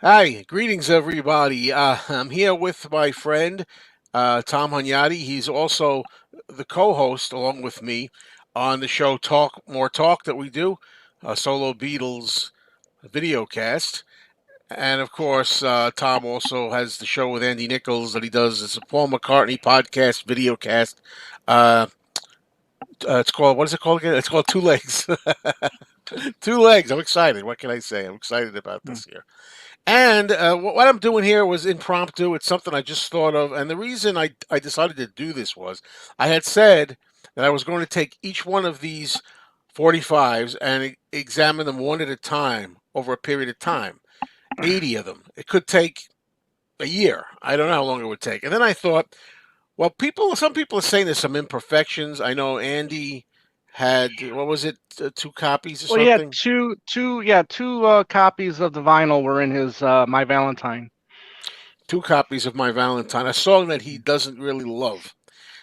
Hi, greetings everybody. I'm here with my friend Tom Hunyadi. He's also the co-host along with me on the show Talk More Talk that we do, a solo Beatles video cast. And of course, Tom also has the show with Andy Nichols that he does. It's a Paul McCartney podcast video cast. Uh, it's called, what is it called again? It's called Two Legs. Two Legs. I'm excited. What can I say? I'm excited about Hmm. this here. And what I'm doing here was impromptu. It's something I just thought of. And the reason I decided to do this was I had said that I was going to take each one of these 45s and examine them one at a time over a period of time. 80 of them. It could take a year. I don't know how long it would take. And then I thought, well, some people are saying there's some imperfections. I know Andy had, what was it, two copies or Well, he had something? two copies of the vinyl were in his My Valentine. Two copies of My Valentine, a song that he doesn't really love.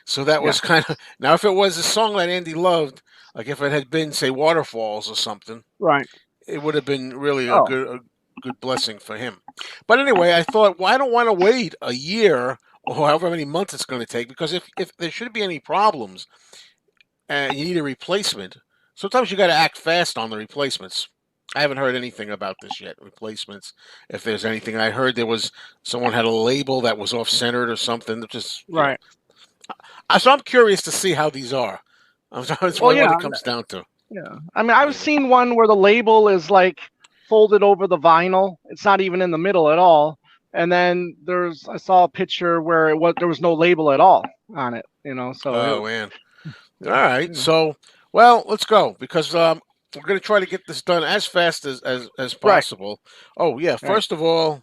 So that Yeah, was kind of now. If it was a song that Andy loved, like if it had been say Waterfalls or something, right. it would have been really Oh, a good blessing for him. But anyway, I thought, well, I don't want to wait a year or however many months it's going to take because if there should be any problems and you need a replacement, sometimes you got to act fast on the replacements. I haven't heard anything about this yet. Replacements, if there's anything, I heard there was someone had a label that was off centered or something. Just right. so I'm curious to see how these are. That's Well, what yeah, it comes down to. yeah. I mean, I've You know. seen one where the label is like folded over the vinyl. It's not even in the middle at all. And then I saw a picture where there was no label at all on it. So Oh man. All yeah, right. yeah. So, well, let's go because we're going to try to get this done as fast as Right, possible. Oh yeah. right. First of all,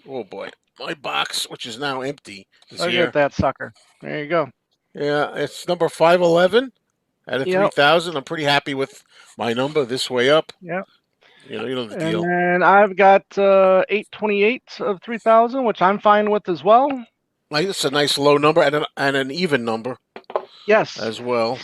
oh boy, my box, which is now empty, is Look at here. that sucker. There you go. Yeah, it's number 511 out of Yep, 3,000. I'm pretty happy with my number this way up. yep. You know the And deal. then I've got 828 of 3,000, which I'm fine with as well. Like it's a nice low number and an even number Yes. as well.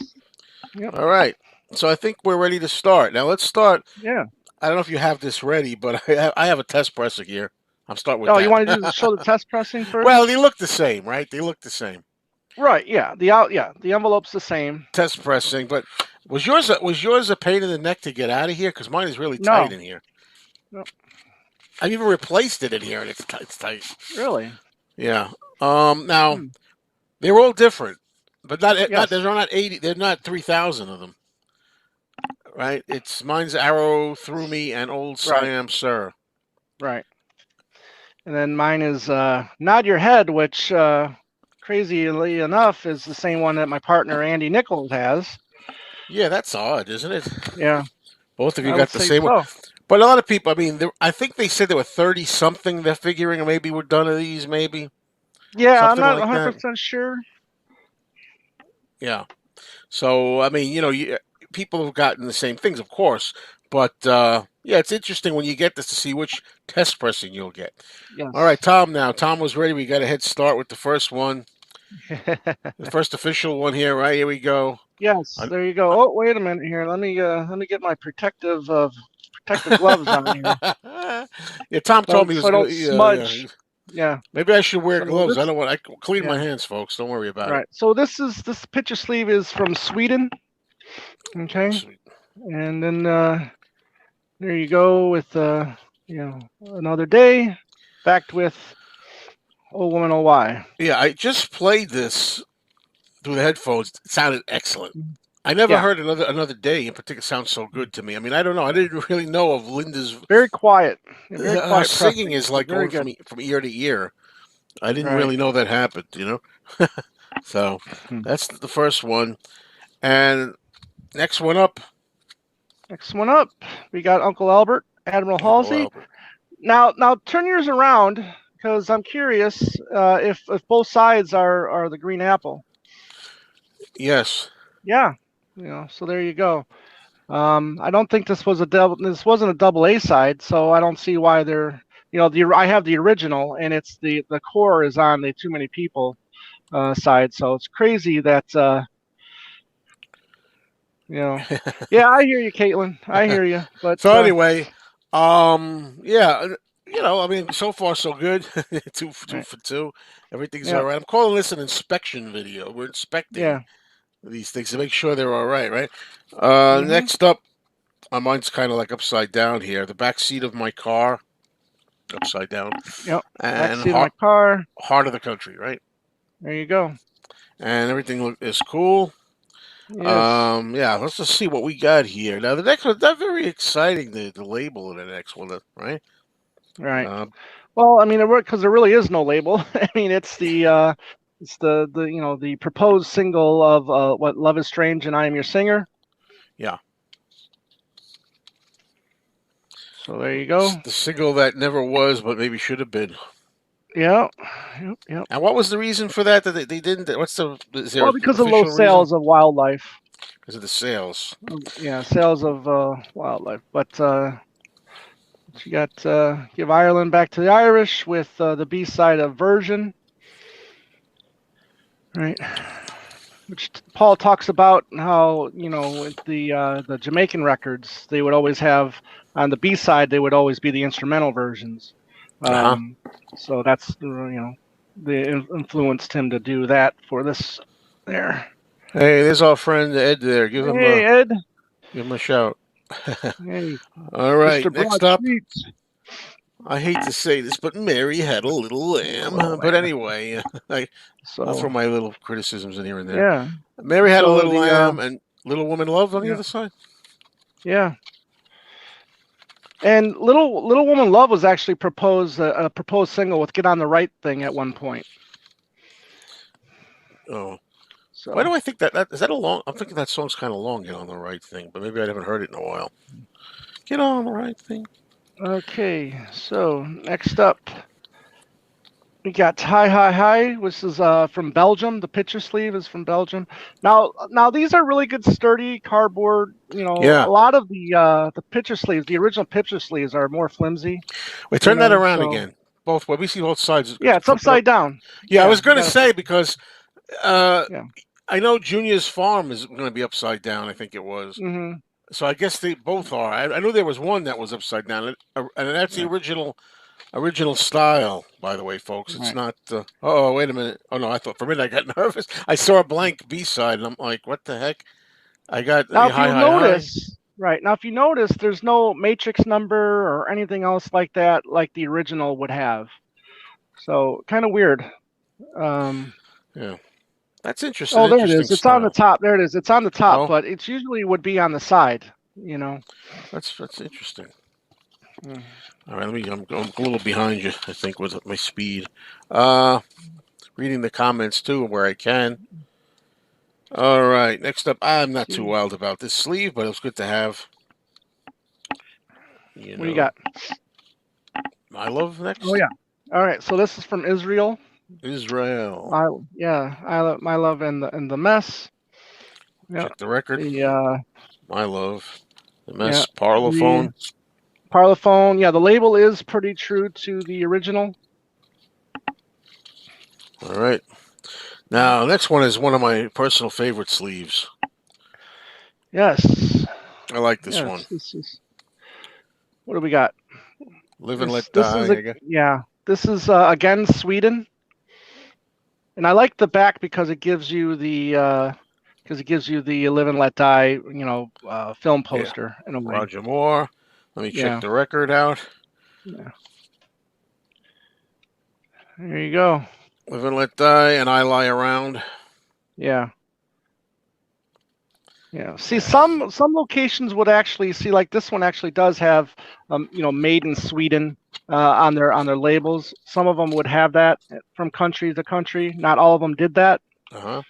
Yep. All right. So I think we're ready to start. Now let's start. Yeah. I don't know if you have this ready, but I have a test presser here. I'm starting with Oh, you that. want to show the test pressing Well, first? they look the same, right? They look the same. Right. Yeah. The envelope's the same. Test pressing, but was yours a pain in the neck to get out of here? Because mine is really tight No. in here. No. I've even replaced it in here, and it's tight. It's tight. Really? Yeah. Now Hmm. they're all different, but not Yes. they're not 80. They're not 3,000 of them, right? It's mine's Arrow Through Me and Old Right. Siam Sir. Right. And then mine is Nod Your Head, which crazily enough is the same one that my partner Andy Nichols has. Yeah, that's odd, isn't it? Yeah, Both of you I would got the say same one. so. But a lot of people, I mean, I think they said there were 30 something they're figuring maybe we're done of these, maybe. Yeah, I'm Something not like that. 100% sure. Yeah. So, I mean, people have gotten the same things, of course. But, yeah, it's interesting when you get this to see which test pressing you'll get. All right, Yes. Tom now. Tom was ready. We got a head start with the first one, the first official one here, right? Here we go. Yes, I- there you go. Oh, wait a minute here. Let me get my protective gloves on here, yeah, Tom told me he so was I don't good. Yeah, smudge. yeah. Yeah. Maybe I should wear So gloves. I this, don't want. I clean my yeah, hands, folks. Don't worry about it. right. So this picture sleeve is from Sweden. Okay, Sweet. and then there you go with another day, backed with Oh Woman Oh Why. Yeah, I just played this through the headphones. It sounded excellent. I never Yeah, heard another day in particular sound so good to me. I mean, I don't know. I didn't really know of Linda's. very quiet. Yeah, very Her quiet singing pressing. is So like very going good. from ear to ear. I didn't Right. really know that happened. So Hmm. that's the first one, and next one up, Next one up, we got Uncle Albert, Admiral Uncle Halsey. Albert. Now turn yours around because I'm curious if both sides are the green apple. Yes. Yeah, So there you go. I don't think this was a double. This wasn't a double A side, so I don't see why they're. I have the original, and it's the core is on the Too Many People side. So it's crazy that you know. Yeah, I hear you, Caitlin. I hear you, but So anyway, yeah, I mean, so far so good. Two Right. for two. Everything's all Yep. right. I'm calling this an inspection video. We're inspecting Yeah. these things to make sure they're all right, right? Mhm. Next up, mine's kind of like upside down here. The back seat of my car, upside down, Yep. Back and seat of my car. heart of the country, right? There you go. And everything is cool. Yes. Yeah, let's just see what we got here. Now the next one, that's very exciting. The label of the next one, right? Right. Uh, Well, I mean, because there really is no label. I mean, it's the the proposed single of what Love is Strange and I Am Your Singer. yeah, So there you go. the single that never was, but maybe should have been. Yeah. Yep. Yep. And what was the reason for that? That they didn't? What's the? Is there Well, an because of low official reason? sales of wildlife. Because of the sales. Yeah, sales of wildlife. But you got Give Ireland Back to the Irish with the B-side of Version, right? Which Paul talks about how with the Jamaican records they would always have on the B side they would always be the instrumental versions. Uh huh. So that's the influenced him to do that for this there. Hey, there's our friend Ed there. Hey Ed. Give him a shout. Hey, All right. Mr. Next up, Broadsheet. I hate to say this, but Mary had a little lamb. But anyway, I'll throw So my little criticisms in here and there. yeah. Mary had a So little lamb, and Little Woman Love on the yeah, other side. yeah. And Little Woman Love was actually proposed a proposed single with Get on the Right Thing at one point. Oh, So why do I think that is that a long? I'm thinking that song's kind of long. Get on the right thing, but maybe I haven't heard it in a while. Get on the right thing. okay, so next up we got Hi Hi Hi, which is from Belgium. The picture sleeve is from Belgium. Now these are really good, sturdy cardboard. A Yeah, lot of the picture sleeves, the original picture sleeves, are more flimsy. wait, turn that around So again. Both way. We see both sides. yeah, it's upside down. Yeah, I Yeah, was you gonna got say because uh, yeah. I know Junior's farm is going to be upside down. I think it was. Mm-hmm. So I guess they both are. I knew there was one that was upside down, and that's the Yeah, original style. By the way, folks, it's right. not. Oh, wait a minute. Oh no, I thought for a minute I got nervous. I saw a blank B side, and I'm like, what the heck? I got Now, if hi you hi hi. notice, right now, if you notice, there's no matrix number or anything else like that, like the original would have. So kind of weird. Um, Yeah, that's interesting. oh, there it Interesting is. It's on the style. top. There it is. It's on the top, Oh, but it usually would be on the side. You know. that's interesting. Mm. All right, let me. I'm a little behind you, I think, with my speed. Uh, Reading the comments too where I can. All right, next up, I'm not too See, wild about this sleeve, but it was good to have. what do you got? My love Oh next. yeah. All right. So this is from Israel. Israel. My love and the mess. Yeah. Check the record. The My love. The yeah mess. the Parlophone. Parlophone. Yeah, the label is pretty true to the original. All right. Now, next one is one of my personal favorite sleeves. Yes. I like this one. Yes. This is. What do we got? Live and Let This is Die, I guess. This is again Sweden, and I like the back because it gives you the Live and Let Die film Yeah. poster in a way. Roger Moore. Let me check Yeah. the record out. Yeah. There you go. Live and Let Die, and I Lie Around. Yeah. Yeah. See, some locations would actually see, like this one actually does have made in Sweden on their labels. Some of them would have that from country to country. Not all of them did that. Uh-huh.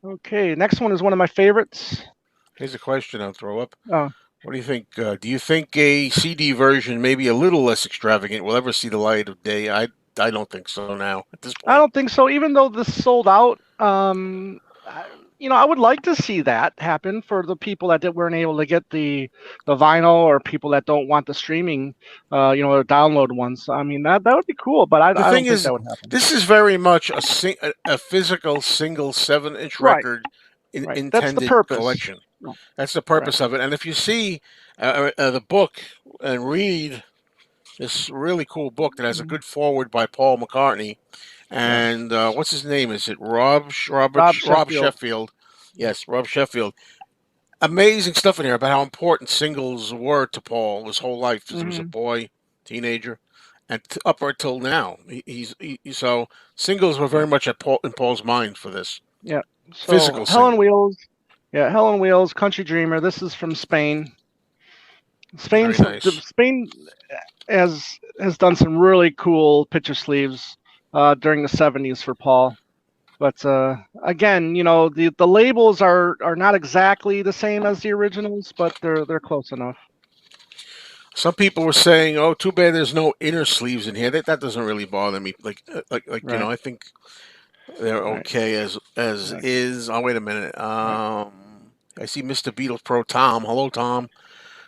Okay, next one is one of my favorites. Here's a question I'll throw up. Oh, What do you think? Do you think a CD version, maybe a little less extravagant, will ever see the light of day? I don't think so now at this I point. don't think so. Even though this sold out, I would like to see that happen for the people that weren't able to get the vinyl, or people that don't want the streaming, or download ones. I mean, that would be cool, but The I thing don't think is, that would happen. this is very much a physical single 7-inch Right, record right. That's the intended purpose. collection. No, That's the right. purpose of it. And if you see the book and read this really cool book that has a Mhm. good foreword by Paul McCartney. Yeah. And what's his name? Is it Rob Rob Rob Sheffield. Sheffield? Yes, Rob Sheffield. Amazing stuff in here about how important singles were to Paul his whole life since he was a Hmm. boy, teenager, and up until now. So singles were Yeah. very much in Paul's mind for this Yeah. So physical Helen single. Wheels. Yeah, Helen Wheels, Country Dreamer. This is from Spain. Very nice. Spain has done some really cool picture sleeves during the '70s for Paul. But again, the labels are not exactly the same as the originals, but they're close enough. Some people were saying, "Oh, too bad there's no inner sleeves in here." That doesn't really bother me. Right. I think they're Right. okay as Right. is. Oh, wait a minute. Right. I see Mr. Beatles Pro Tom. Hello, Tom.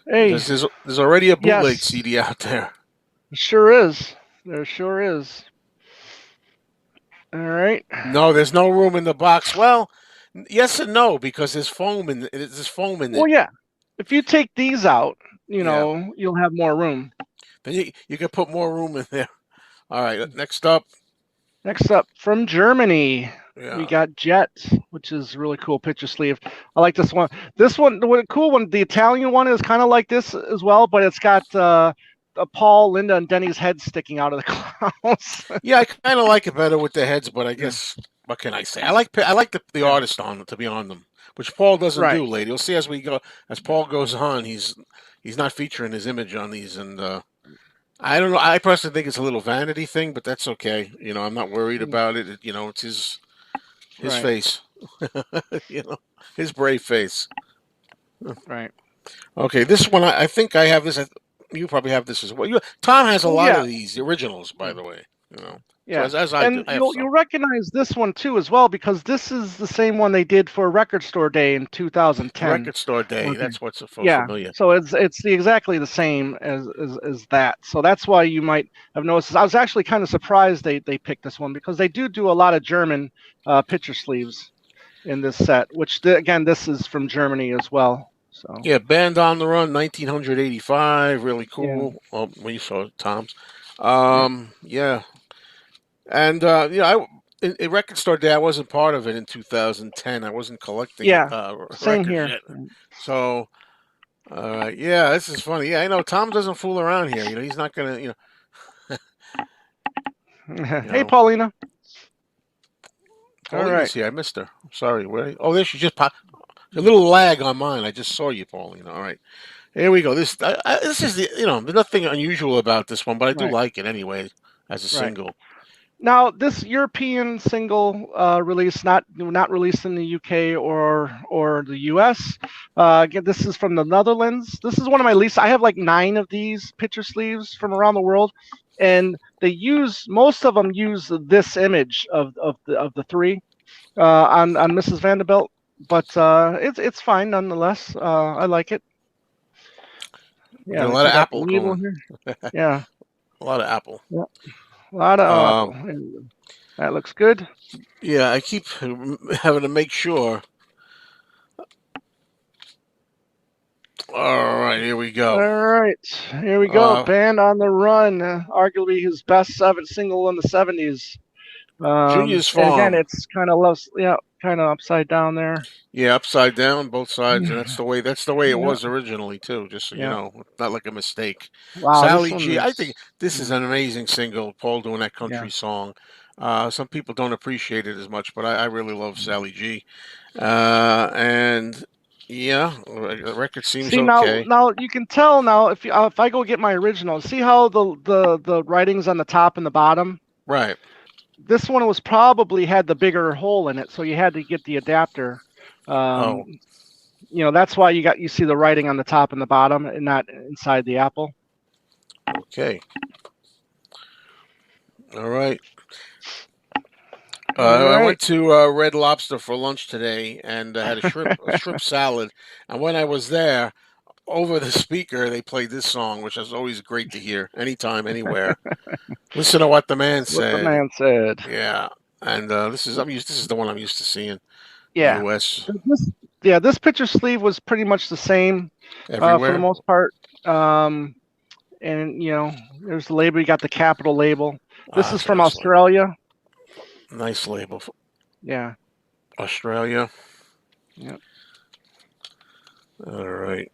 Hey, There's already a bootleg yes, CD out there. sure is. There sure is. All right. No, there's no room in the box. Well, yes and no because there's foam in Well, it. yeah. If you take these out, Yeah, you'll have more room. then you can put more room in there. All right, next up. Next up, from Germany, we Yeah, got Jet, which is a really cool picture sleeve. I like this one. This one, the cool one, the Italian one is kind of like this as well, but it's got Paul, Linda, and Denny's heads sticking out of the clouds. yeah. I kind of like it better with the heads, but I Yeah, guess what can I say? I like the yeah, artist on to be on them, which Paul doesn't right. do, lady. You'll see as we go as Paul goes on. He's not featuring his image on these, and I don't know. I personally think it's a little vanity thing, but that's okay. I'm not worried Mm, about it. It's his right, face. you know, his brave face. right. Okay, this one I think I have this. You probably have this as well. Tom has a Well, lot yeah, of these originals, by yeah. the way. You know, so Yeah, as I do, and I have you'll some. recognize this one too as well because this is the same one they did for Record Store Day in The 2010. record store day. Okay. That's what's so Yeah, familiar. so it's exactly the same as that. So that's why you might have noticed. I was actually kind of surprised they picked this one because they do a lot of German picture sleeves in this set, which again this is from Germany as well. So Yeah, Band on the Run, 1985. Really yeah, cool. Well, when you saw Tom's. yeah, Yeah, and in record store day, I wasn't part of it in 2010. I wasn't collecting yeah. Same records here. yet. So, yeah, this is funny. Yeah, I know Tom doesn't fool around here. He's not gonna. You Hey, know. Paulina. All Paulina's right. here. I missed her. I'm sorry. Where? Oh, there she just popped. A little lag on mine. I just saw you, Paulina. All right. Here we go. This is there's nothing unusual about this one, but I do Right. like it anyway as a Right. single. Now, this European single release, not released in the UK or the US. Again, this is from the Netherlands. This is one of my least. I have like 9 of these picture sleeves from around the world, and most of them use this image of the 3 on Mrs. Vanderbilt. But it's fine nonetheless. I like it. We Yeah, got a let me lot see of if I can Apple label going. here. Yeah, A lot of Apple. yeah, a lot of Um, apple. There we go. That looks good. yeah, I keep having to make sure. All right, here we All go. right, here we go. Uh, Band on the Run, arguably his best single in the '70s. Junior's And again, Farm. it's kind of less, yeah, kind of upside down there. Yeah, upside down, both sides, and Yeah, that's the way it yeah, was originally too. Just so you yeah. know, not like a mistake. Wow, this Sally one G. I think is, this is yeah, an amazing single. Paul doing that yeah. country song. Some people don't appreciate it as much, but I really love Sally G. And yeah, the record seems See now, okay. you can tell now if I go get my original. See how the writings on the top and the bottom. Right. This one was probably had the bigger hole in it, so you had to get the adapter. Um, Oh, that's why you see the writing on the top and the bottom, and not inside the apple. okay. All right. All I right. went to Red Lobster for lunch today and had a shrimp salad. And when I was there, over the speaker, they played this song, which is always great to hear, anytime, anywhere. Listen to what the man What the said. man said. Yeah, and this is the one I'm used to seeing. Yeah. U.S. This, yeah, this picture sleeve was pretty much the same for the everywhere. most part. Um, and there's the label. You got the capital label. This is That's a from nice label. Australia. Nice label for Yeah. Australia. Yep. All right.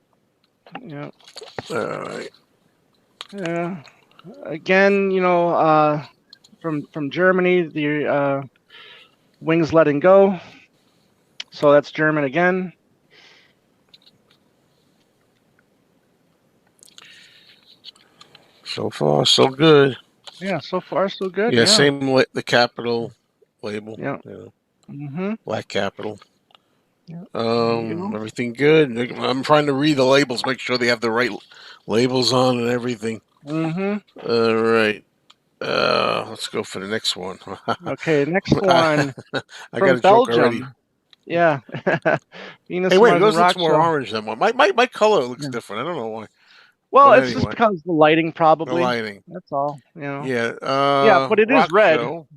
Yep. All right. Yeah. Again, from Germany, the Wings Letting Go. So that's German again. So far, so good. Yeah, so far so good. Yeah, Yeah. same the capital label. Yeah. You know, Mhm. black capital. Yeah. There you go. Everything good. I'm trying to read the labels, make sure they have the right labels on and everything. Mhm. All right. Let's go for the next one. Okay, next I, one I got from a joke already. Belgium. Yeah. Hey, Venus, wait, Mars, and yours looks Rock more Show. orange than one. My color looks Yeah. different. I don't know why. Well, But it's just anyway, because of the lighting, the probably. lighting. That's all. Yeah. Yeah, but it is Rock red. show.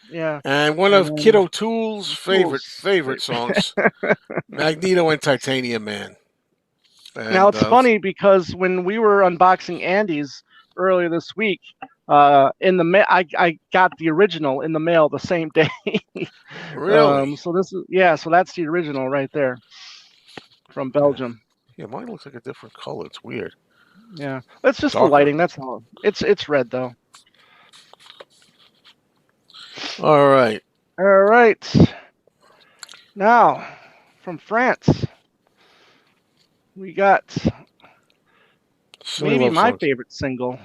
Yeah. And one And of then Kiddo Tool's tools. favorite songs, Magneto and Titanium Man. Now And it's funny because when we were unboxing Andy's earlier this week, in the I got the original in the mail the same day. really, So this is so that's the original right there from yeah, Belgium. yeah, mine looks like a different color. It's weird, Yeah, that's just the darker. lighting. That's all. It's red though. All right, All right, now from France we got silly maybe love my songs. favorite single.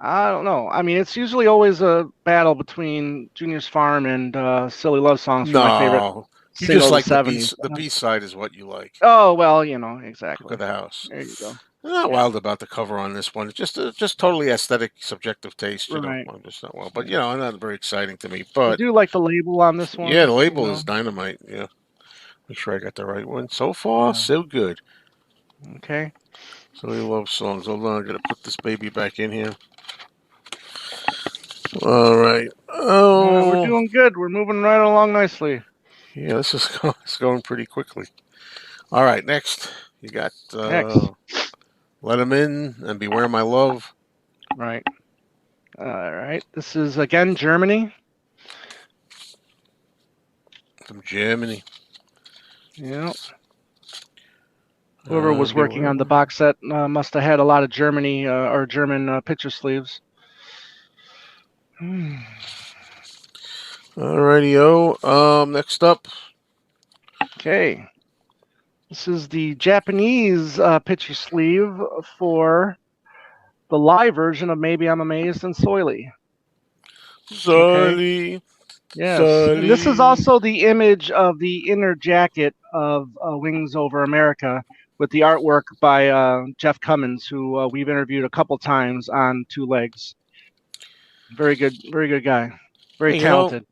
I don't know. I mean, it's usually always a battle between Junior's Farm and Silly Love Songs for my favorite No, you just single of the like the B. 70s. The B side is what you like. Oh, well, Cook exactly. of the House. There you go. I'm not Yeah, wild about the cover on this one. It's just totally aesthetic, subjective taste. right. I'm just not well, but Yeah. not very exciting to me. I But do like the label on this yeah, one, the label is dynamite. Yeah, make sure I got the right one. So far, Yeah. so good. Okay. So we love songs. Hold on, I gotta put this baby back in here. All right. We're Oh, doing good. We're moving right along nicely. yeah, this is it's going pretty quickly. All right, next you got Next. Let 'Em In and Beware My Love Right. All right. This is again Germany. from Germany. Yeah. Whoever was working Beware on the My. box set must have had a lot of Germany or German picture sleeves. Alrighty-o. Next up, Okay. This is the Japanese picture sleeve for the live version of Maybe I'm Amazed and Soily. Okay. Sully, Yes. And this is Sully. also the image of the inner jacket of Wings Over America with the artwork by Jeff Cummins, who we've interviewed a couple times on Two Legs. Very good guy. Very Hey, talented.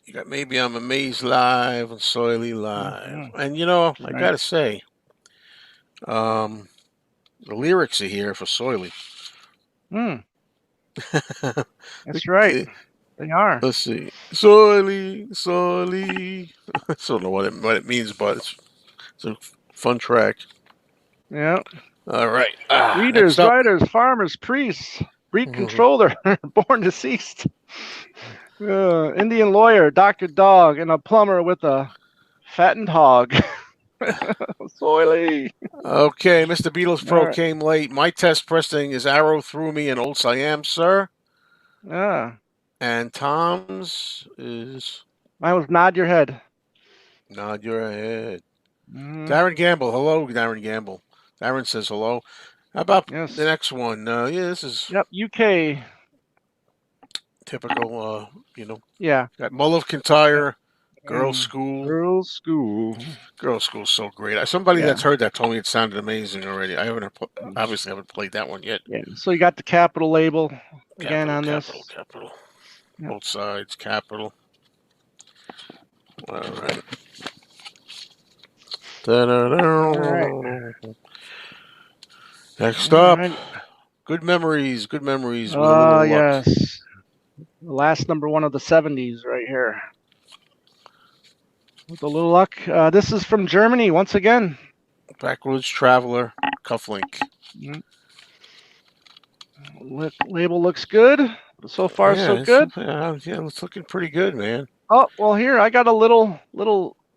you got Maybe I'm Amazed live and Soily live, Mm-hmm. and I Right. gotta say, um, the lyrics are here for Soily. Mm, that's right. They are. Let's see. Soily, Soily. I don't know what it means, but it's a fun track. Yeah. All right. Next Readers, up. writers, farmers, priests, breed controller, born deceased, Indian lawyer, Dr. Dog, and a plumber with a fattened hog. Soily. Okay, Mr. Beatles All Pro right. came late. My test pressing is Arrow Through Me and Old Siam, sir. Ah, And Tom's is mine was nod your head. Nod Your Head. Mm, Darren Gamble. Hello, Darren Gamble. Darren says hello. How about the yes. next one? Yeah, this is Yep. UK. typical. Yeah. Got Mull of Yep. Kintyre, Girls' School. Girls' school. Girls' School's so great. Somebody Yeah. that's heard that told me it sounded amazing already. I haven't obviously haven't played that one yet. Yeah. So you got the capital label again Capital, on capital, this. capital. Yep. Both sides, capital. All right. All right. Next All up, right. good memories. Good memories with a Oh, little luck. yes. The last number one of the 70s right here. With a little luck. This is from Germany once again. Backwoods Traveler, Cufflink. Mm, Label looks good. So far, so Yeah, it's good. yeah, it's looking pretty good, man. Oh, well, here I got a little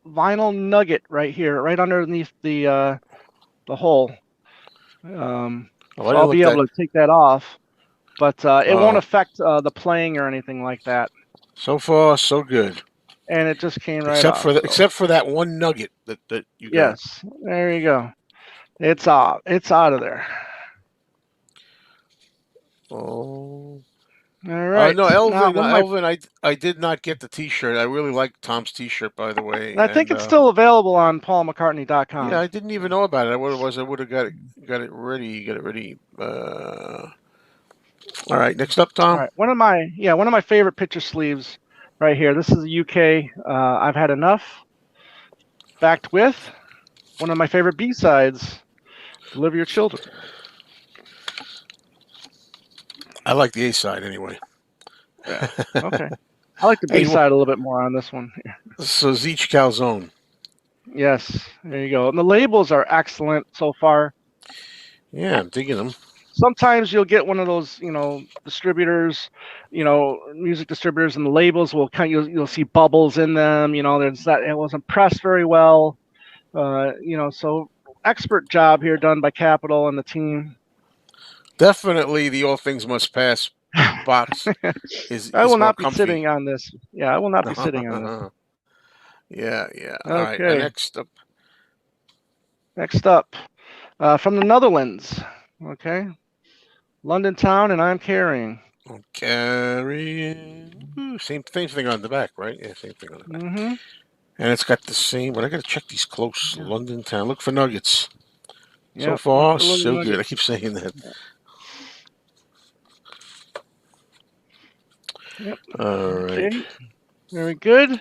vinyl nugget right here, right underneath the hole. Oh, I So didn't I'll look be that. able to take that off, but it won't Oh, affect the playing or anything like that. so far so good. And it just came right off. So Except for that one nugget that you got. yes, there you go. It's off. It's out of there. Oh. All right. No, Now, Elvin. one of my Elvin, I did not get the T-shirt. I really like Tom's T-shirt, by the way. I think And it's still available on paulmccartney.com. yeah, I didn't even know about it. I would have was. I would have got it ready. Got it ready. All right. Next up, All Tom. right. One of my favorite picture sleeves right here. This is the UK. I've had enough. Backed with one of my favorite B-sides, Deliver Your Children. I like the A side anyway. Yeah. Okay. I like the Hey, B-side a little bit more on this one. so Zeech Calzone. Yes, there you go. And the labels are excellent so far. Yeah, I'm digging them. Sometimes you'll get one of those, distributors, music distributors, and the labels will you'll see bubbles in them. There's that it wasn't pressed very well. So expert job here done by Capitol and the team. Definitely, the All Things Must Pass box I is will more not be comfy. sitting on this. Yeah, I will not be sitting on this. Yeah, yeah. All right. Okay, Next up, next up, from the Netherlands. Okay, London Town, and I'm carrying. carrying. Ooh, same thing on the back, right? Yeah, same thing on the back. Mm-hmm. And it's got the same. But I got to check these close. Yeah. London Town. Look for nuggets. So Yep. Look far, for little so good. I nuggets. keep saying that. Yep. All right. Okay. Very good.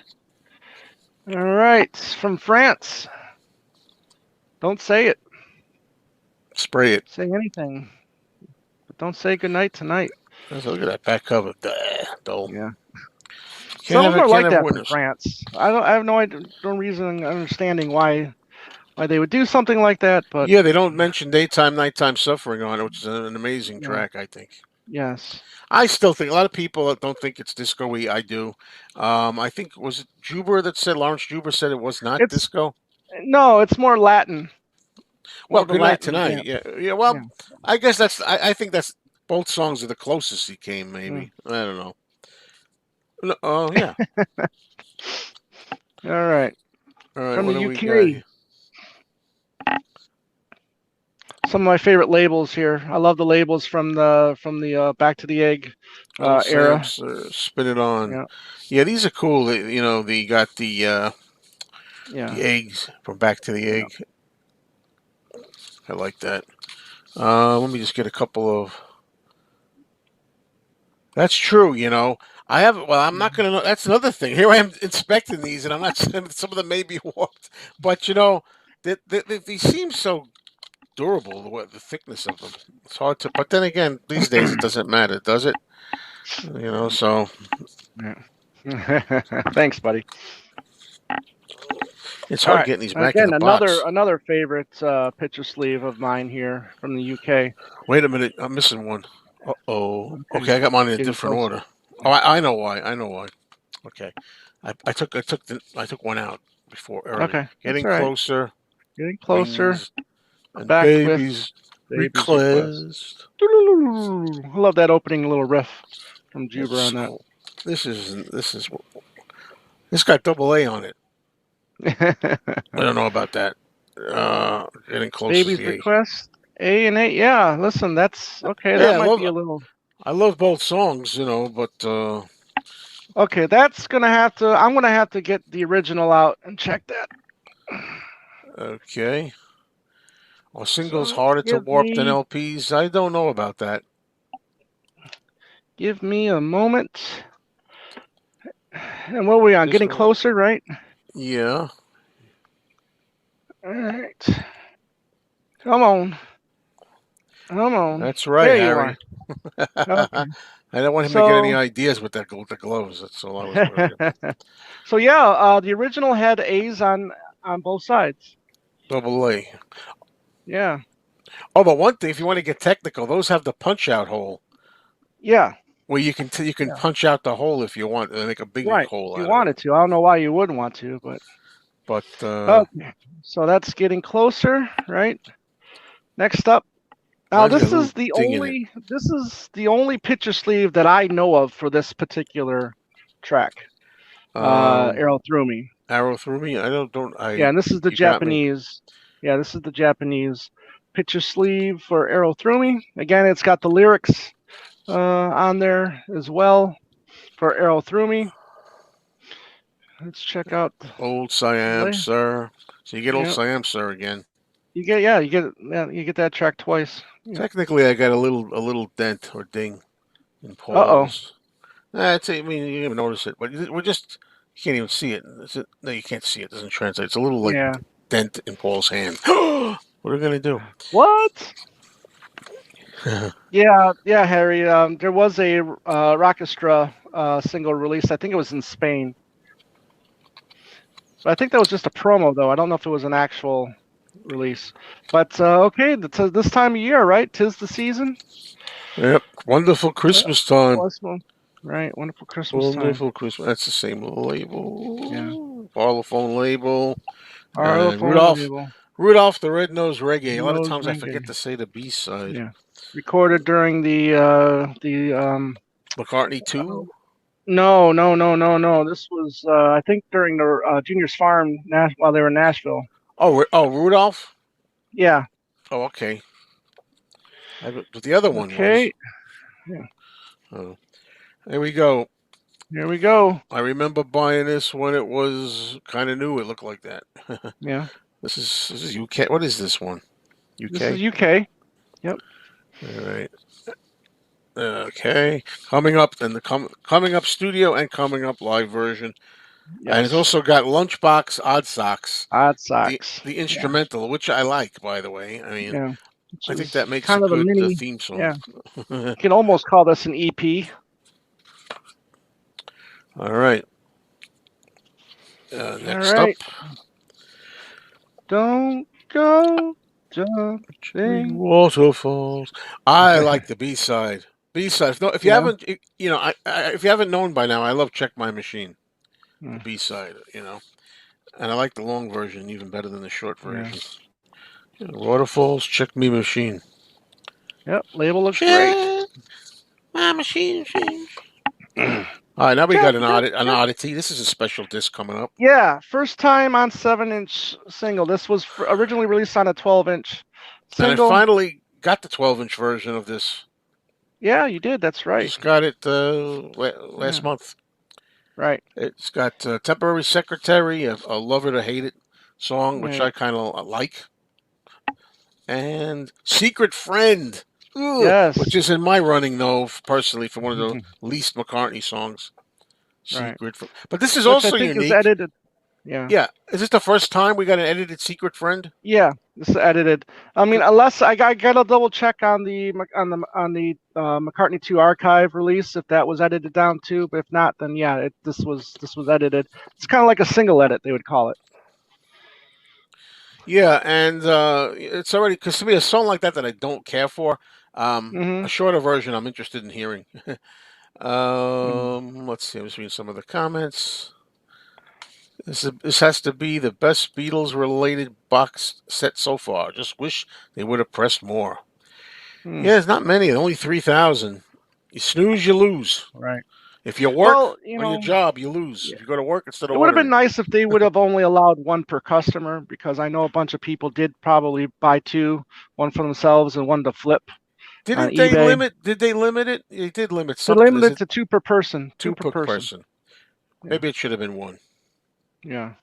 All right. From France. Don't say it. Spray it. Say anything, but don't say goodnight tonight. Look at that back cover. Dull. Yeah. Some of them are Can't like have that from winners. France. I have no idea, no reason understanding why they would do something like that, but Yeah, they don't mention daytime, nighttime suffering on it, which is an amazing yeah. track. I think. Yes. I still think a lot of people don't think it's disco-y. I do. I think was it Juber that said Lawrence Juber said it was not It's disco. no, it's more Latin. More Well, of a Good Night Latin Tonight. dance. Yeah, yeah. Yeah. Well, I guess that's. I think that's both songs are the closest he came. Mm. Maybe I don't know. No, oh yeah. All right. All right. From What the do we got UK. here? Some of my favorite labels here. I love the labels from the Back to the Egg Oh, era. Sam's spin it on. Yeah. Yeah, these are cool. They got Yeah. the eggs from Back to the Yeah. Egg. I like that. Let me just get a couple of. That's true. I have. Well, I'm not gonna know. That's another thing. Here I am inspecting these, and I'm not saying some of them may be warped, but they seem so durable. The thickness of them. It's hard to. But then again, these days it doesn't matter, does it? So Yeah. Thanks, buddy. it's All hard right. getting these back in Again, the another box. another favorite picture sleeve of mine here from the UK. Wait a minute, I'm missing one. Uh-oh. Okay. Okay, I got mine in a Getting different closer. order. Oh, I know why. I know why. Okay, I took one out before early. Okay. That's Getting all right. closer. Getting closer. Wings and Backed with babies Baby's Request. request. I love that opening little riff from Juber It's on cool. This got double A on it. that. I don't know about that. Getting close is Baby's the A. Request. A and A. Yeah, listen, that's okay. That Yeah, might be a little. I love both songs, but Okay, I'm gonna have to get the original out and check that. okay. Are singles So harder to warp than LPs? I don't know about that. give me a moment. And what were we on? This Getting one, closer, right? yeah. All right. Come on. Come on. That's right, There you are. Harry. Okay. I don't want him to get any So, ideas with the gloves. That's all I was worried about. so yeah, the original had A's on both sides. Double A. Yeah. Oh, but one thing, if you want to get technical, those have the punch out hole Yeah, where you can yeah, punch out the hole if you want and make a big right. hole If you out of it. wanted to, I don't know why you wouldn't want to, but But okay. So that's getting closer, right? Next up. Now mine's got a little ding in it. this is the only picture sleeve that I know of for this particular track. Um, Arrow Through Me. arrow through me. I don't. Yeah, I and this is the You got me. Japanese. Yeah, this is the Japanese picture sleeve for Arrow Through Me. Again, it's got the lyrics on there as well for Arrow Through Me. Let's check out the Old Siam, lay. sir. So you get old Yeah, Siam, sir, again. you get that track twice. Yeah. Technically, I got a little dent or ding in Uh oh. Paul's. I mean, you didn't even notice it, but we're just you can't even see it. Is it. No, you can't see it. It doesn't translate. It's a little like Yeah. dent in Paul's hand. What are we gonna do? What? Yeah, Harry. There was a Rockestra single release. I think it was in Spain. But I think that was just a promo, though. I don't know if it was an actual release. But okay, this time of year, right? 'Tis the season. Yep, wonderful Yeah, Christmas time. right? Wonderful Christmas time. Wonderful Christmas. That's the same Yeah, label, parlophone label, our and phone label, Rudolph the Red-Nosed Reggae. A lot of nose times I forget ringing. to say the B side. Yeah, recorded during the McCartney oh, 2. no. This was I think during the Junior's Farm while they were in Nashville. Oh, Rudolph. Yeah. Oh, okay. But the other one was. Okay. Yeah. Oh, there we go. Here we go. I remember buying this when it was kind of new. It looked like that. Yeah. This is UK. What is this one? This is UK. UK. Yep. All right. Okay. Coming up, then coming up studio and coming up live version, and it's Yes. also got Lunchbox Odd Socks, Odd socks. the Yeah. instrumental, which I like, by the way. I mean, Yeah. Which I think is that makes a kind of a good mini. theme song. Yeah. You can almost call this an EP. All right. All Next up, right. Don't go jumping. Waterfalls. I like the B side. B side. No, if you Yeah. haven't, you know, if you haven't known by now, I love Check My Machine. The Mm, B side, and I like the long version even better than the short yeah. version. Waterfalls, Check Me Machine. Yep. Label looks great. Check my machine. All right, now we got an oddity. This is a special disc coming up, Yeah. First time on 7-inch single. This was originally released on a 12-inch and I single. finally got the 12-inch version of this. Yeah, you did. That's right. Just got it Yeah. last month. Right. It's got Temporary Secretary, a Love It or Hate It song, which Right. I kind of like, and Secret Friend, which Yes. is in my running, though, personally, for one of the least McCartney songs. Right. Secret Friend. But this is Which I also think is unique. edited. Yeah. Yeah. Is this the first time we got an edited Secret Friend? Yeah, this is edited. I mean, unless I got to double check on the McCartney 2 archive release if that was edited down too. But if not, then yeah, this was edited. It's kind of like a single edit, they would call it. Yeah, and it's already because to me a song like that I don't care for. Hmm. A shorter version I'm interested in hearing. Hmm. Let's see. I'm just reading some of the comments. This has to be the best Beatles related box set so far. Just wish they would have pressed more. Hmm. Yeah, there's not many. Only 3,000. You snooze, you lose. Right. If you work Well, on your job, you lose. If you go to work instead of it would have been ordering. nice if they would have only allowed one per customer because I know a bunch of people did probably buy two, one for themselves and one to flip on Didn't they eBay. limit? Did they limit it? They did limit They something. Is limited it it to two per person. two Two per per person. person? Yeah. Maybe it should have been one. Yeah.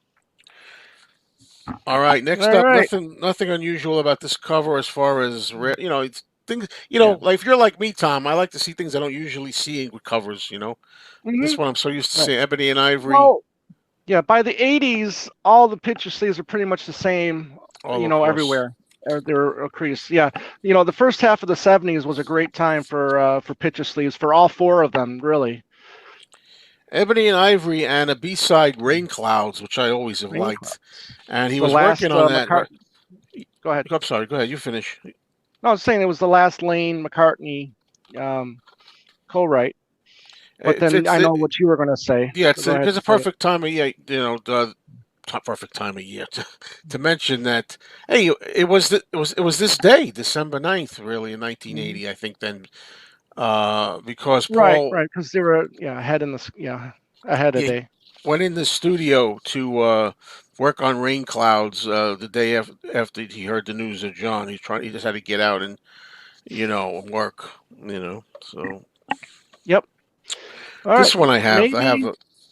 All right. Next All up, right. nothing unusual about this cover as far as it's things. Yeah. Like if you're like me, Tom, I like to see things I don't usually see with covers. This Hmm. one I'm so used to Right. seeing Ebony and Ivory Well, yeah. By the '80s, all the picture sleeves are pretty much the same. all across. Everywhere. They're creased. Yeah. The first half of the '70s was a great time for picture sleeves for all four of them, really. Ebony and Ivory and a B-side, Rain Clouds, which I always have Rain liked. Clouds. And he The was working last on that. McCartney. Go ahead. I'm sorry. Go ahead. You finish. I was saying it was the last Lane McCartney co-write. But then It's I the know what you were going to say, yeah, so it's go ahead because and the say it. perfect time of year, the perfect time of year to mention that. Hey, it was this day, December 9th, really, in Mhm. 1980. I think then, because Right, Paul, right, because they were ahead ahead a yeah, day. went in the studio to work on Rain Clouds the day after he heard the news of John. He just had to get out and work. So Yep. All right. this one I have Maybe,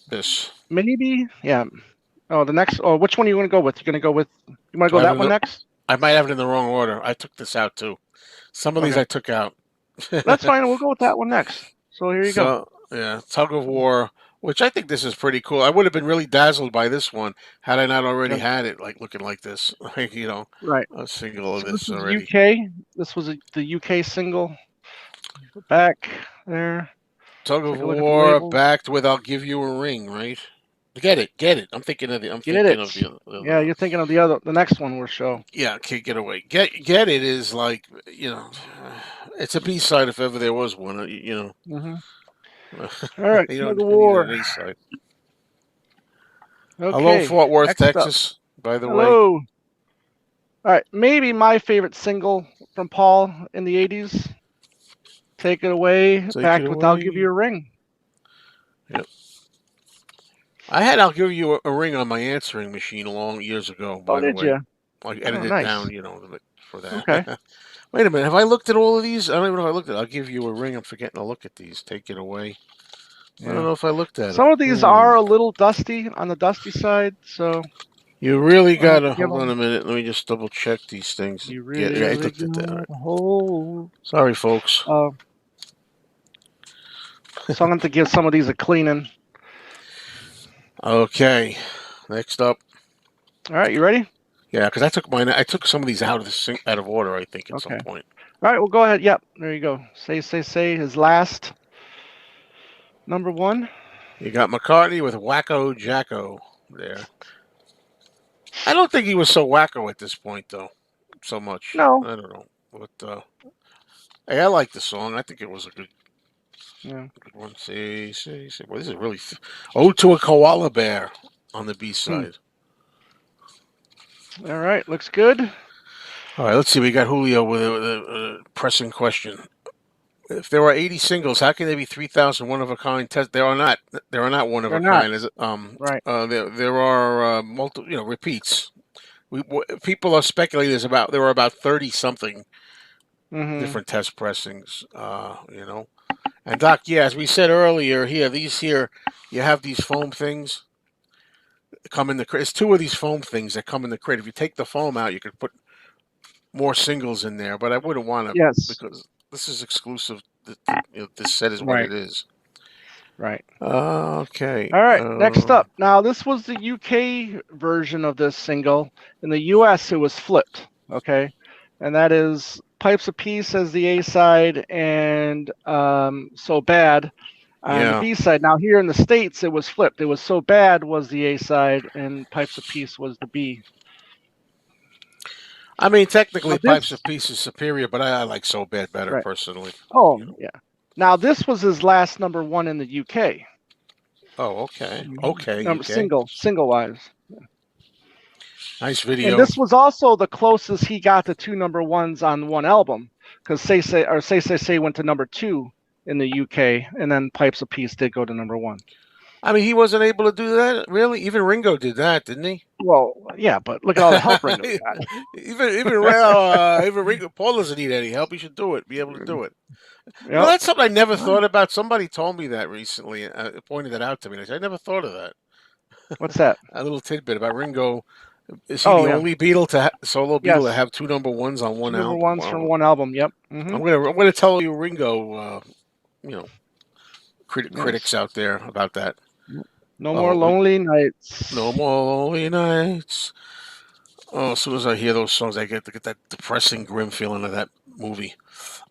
this. maybe, yeah. Oh, the next. Oh, which one are you going to go with? You're going to go with. You want to Do go I have it that in one the? next? I might have it in the wrong order. I took this out too. Some of these Okay, I took out. that's fine. We'll go with that one next. So here you go. So yeah, tug of war, which I think this is pretty cool. I would have been really dazzled by this one had I not already Yeah, had it, like looking like this, like right. a single of So this this is already. UK. This was the UK single. Back there. Tug of Take a look at the war, label. backed with "I'll give you a ring," right? Get it, get it. I'm thinking of the. I'm Get thinking it. of the other Yeah, one. you're thinking of the next one we'll show. Yeah, can't get away. Get it is like it's a B side if ever there was one. Hmm. All right, You tug don't of need war. an A side. Hello, Okay, Fort Worth, next up. Texas. By the way, Hello. All right, maybe my favorite single from Paul in the '80s. Take it away. take it Back with "I'll Give You away. a Ring." Yep. I had "I'll give you a ring" on my answering machine long years ago. Oh, By the did way, you? I Oh, edited it nice. down, for Okay. that. Wait a minute, have I looked at all of these? I don't even know if I looked at. "I'll give you a ring." I'm forgetting to look at these. Take it away. I don't Yeah. know if I looked at them. Some of these are a little dusty on the dusty side, so You really I have to gotta give hold on them. a minute. Let me just double check these things. You Yeah, I really looked at that. All got right. a hold. Sorry, folks. Uh, so I'm going to give some of these a cleaning. Okay, next up. All right, you ready? Yeah, because I took mine. I took some of these out of order. I think at some Okay. point. All right, well, go ahead. Yep, there you go. Say, his last number one. You got McCartney with "Wacko Jacko" there. I don't think he was so wacko at this point, though. So much. No. I don't know. But hey, I like the song. I think it was a Yeah. good one. Say. Well, this is really. "Ode to a Koala Bear" on the B Hmm. side. All right, looks good. All right, let's see. We got Julio with a pressing question. If there are 80 singles, how can there be 3,000 one of a kind test? There are not. There are not one of They're a not. kind. Right. There are multiple repeats. People are speculating there were about 30 something Mm-hmm. different test pressings. And Doc, yeah, as we said earlier, you have these foam things that come in the crate. It's two of these foam things that come in the crate. If you take the foam out, you could put more singles in there, but I wouldn't want to Yes. because this is exclusive. This set is what Right. it is. Right. Okay. All right. Next up. Now, this was the UK version of this single. In the US, it was flipped. Okay, and that is "Pipes of Peace" as the A side, and "So Bad" on the Yeah. B side. Now, here in the States, it was flipped. It was "So Bad" was the A side, and "Pipes of Peace" was the B. I mean, Now technically, Pipes this, of Peace is superior, but I like So Bad better right? personally. Oh, You know. yeah. Now this was his last number one in the UK. Oh, okay. Okay, UK. Single wise. Nice And video. this was also the closest he got to two number ones on one album, because Say went to number two in the UK, and then Pipes of Peace did go to number one. I mean, he wasn't able to do that. Really, even Ringo did that, didn't he? Well, yeah, but look at all the help Ringo got. even Ringo Paul doesn't need any help. He should do it. Be able to do it. Yep. That's something I never thought about. Somebody told me that recently. Pointed that out to me. I never thought of that. What's that? A little tidbit about Ringo. Is he the Oh yeah, only solo Beatle to yes, have two number ones on two one number album? ones from Wow. one album. Yep. Hmm. I'm gonna tell you Ringo, you know, critics Yes. out there about that. No more Oh, lonely no nights. more lonely nights. Oh, as soon as I hear those songs, I get that depressing, grim feeling of that movie.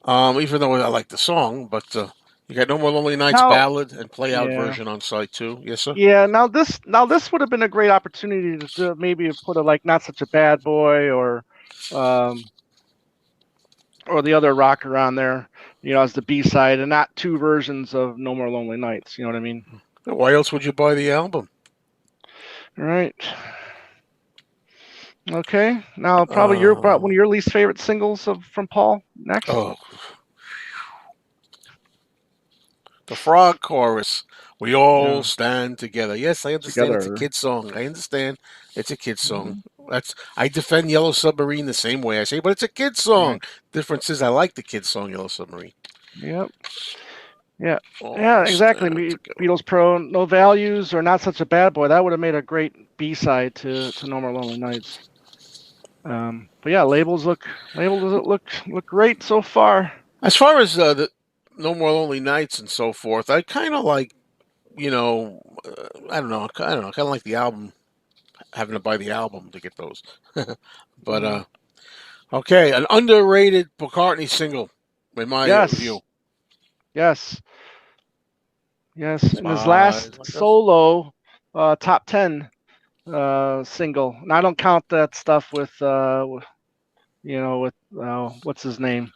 Even though I like the song, but you got "No More Lonely Nights" Now, ballad and play out yeah. version on side two. Yes, sir. Yeah, now this would have been a great opportunity to maybe put a like "Not Such a Bad Boy" or um or the other rocker on there, as the B side, and not two versions of No More Lonely Nights. You know what I mean? Why else would you buy the album? All right. Okay. Now, probably one Uh, of your least favorite singles from Paul next. oh, the frog chorus. We all Yeah. stand together. Yes, I understand it's a Together. kid song. I understand it's a kid song. Hmm. I defend Yellow Submarine the same way. I say, but it's a kid song. Right. Difference is I like the kid song Yellow Submarine. Yep. Yeah. Yeah. All Exactly. stand together. Beatles Pro, No Values, or Not Such a Bad Boy. That would have made a great B side to No More Lonely Nights. But yeah, labels look great so far. As far as the No More Lonely Nights and so forth, I kind of like, I don't know, kind of like the album, having to buy the album to get those. But Hmm. okay, an underrated McCartney single, in my Yes. view. Yes. Yes. In his Smiles last like us. solo top 10 single, and I don't count that stuff with what's his name,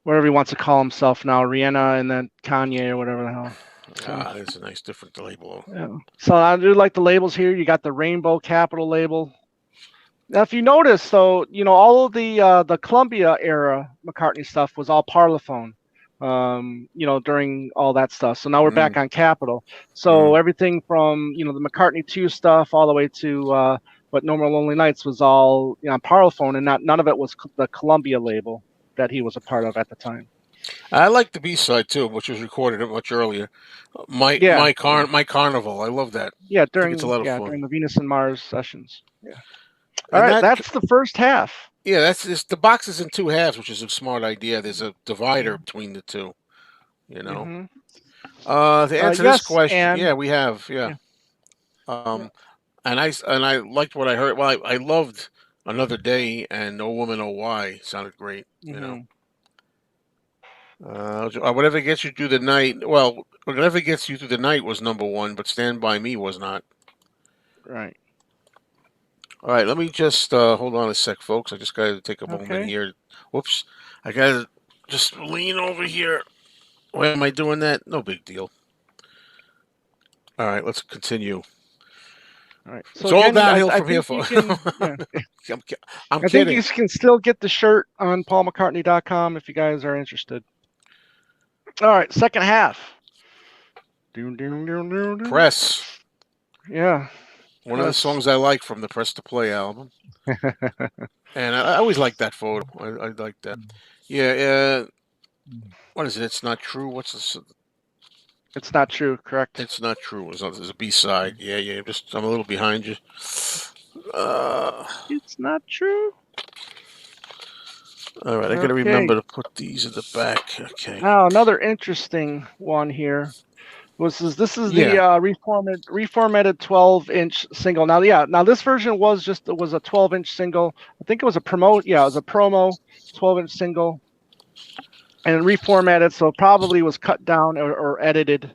whatever he wants to call himself now, Rihanna and then Kanye or whatever the hell. So Ah, it's a nice different label. yeah. So I do like the labels here. You got the Rainbow Capital label. Now, if you notice, though, all of the Columbia era McCartney stuff was all Parlophone. During all that stuff. So now we're back Mm, on Capitol. So mm. everything from the McCartney 2 stuff all the way to what No More Lonely Nights was all on Parlophone, and none of it was the Columbia label that he was a part of at the time. I like the B side too, which was recorded much earlier. Yeah, yeah, My Carnival. I love that. yeah. I think it's a During lot of yeah fun. during the Venus and Mars sessions. Yeah. All And right, that that's the first half. Yeah, that's just the box is in two halves, which is a smart idea. There's a divider between the two, you know. Mm-hmm. To answer this Yes, question, and yeah, we have, yeah. yeah, yeah. Um, and I liked what I heard. Well, I loved Another Day and No Woman, Oh Why sounded great, you know. Mm-hmm. Whatever gets you through the night. Well, whatever gets you through the night was number one, but Stand by Me was not. Right. All right, let me just hold on a sec, folks. I just got to take a moment Okay. here. Whoops, I got to just lean over here. Why am I doing that? No big deal. All right, let's continue. All right. So It's all again, I, downhill I from here, think you folks. can. Yeah, I'm, I'm I think you kidding. can still get the shirt on paulmccartney.com if you guys are interested. All right, second half. Doom, doom, doom, doom, doom. Press. Yeah, One of the press. songs I like from the Press to Play album. And I always like that photo. I like that. Yeah, what is it? It's Not True. What's this? It's not true, correct? It's Not True. It's a B side. Yeah. I'm a little behind you. Uh, It's not true. all right, I got to Okay. remember to put these in the back. Okay. Now another interesting one here this is the Yeah. reformatted 12-inch single. Now, yeah, now this version was a 12-inch single. I think it was a promo. Yeah, it was a promo 12-inch single, and reformatted, so probably was cut down or edited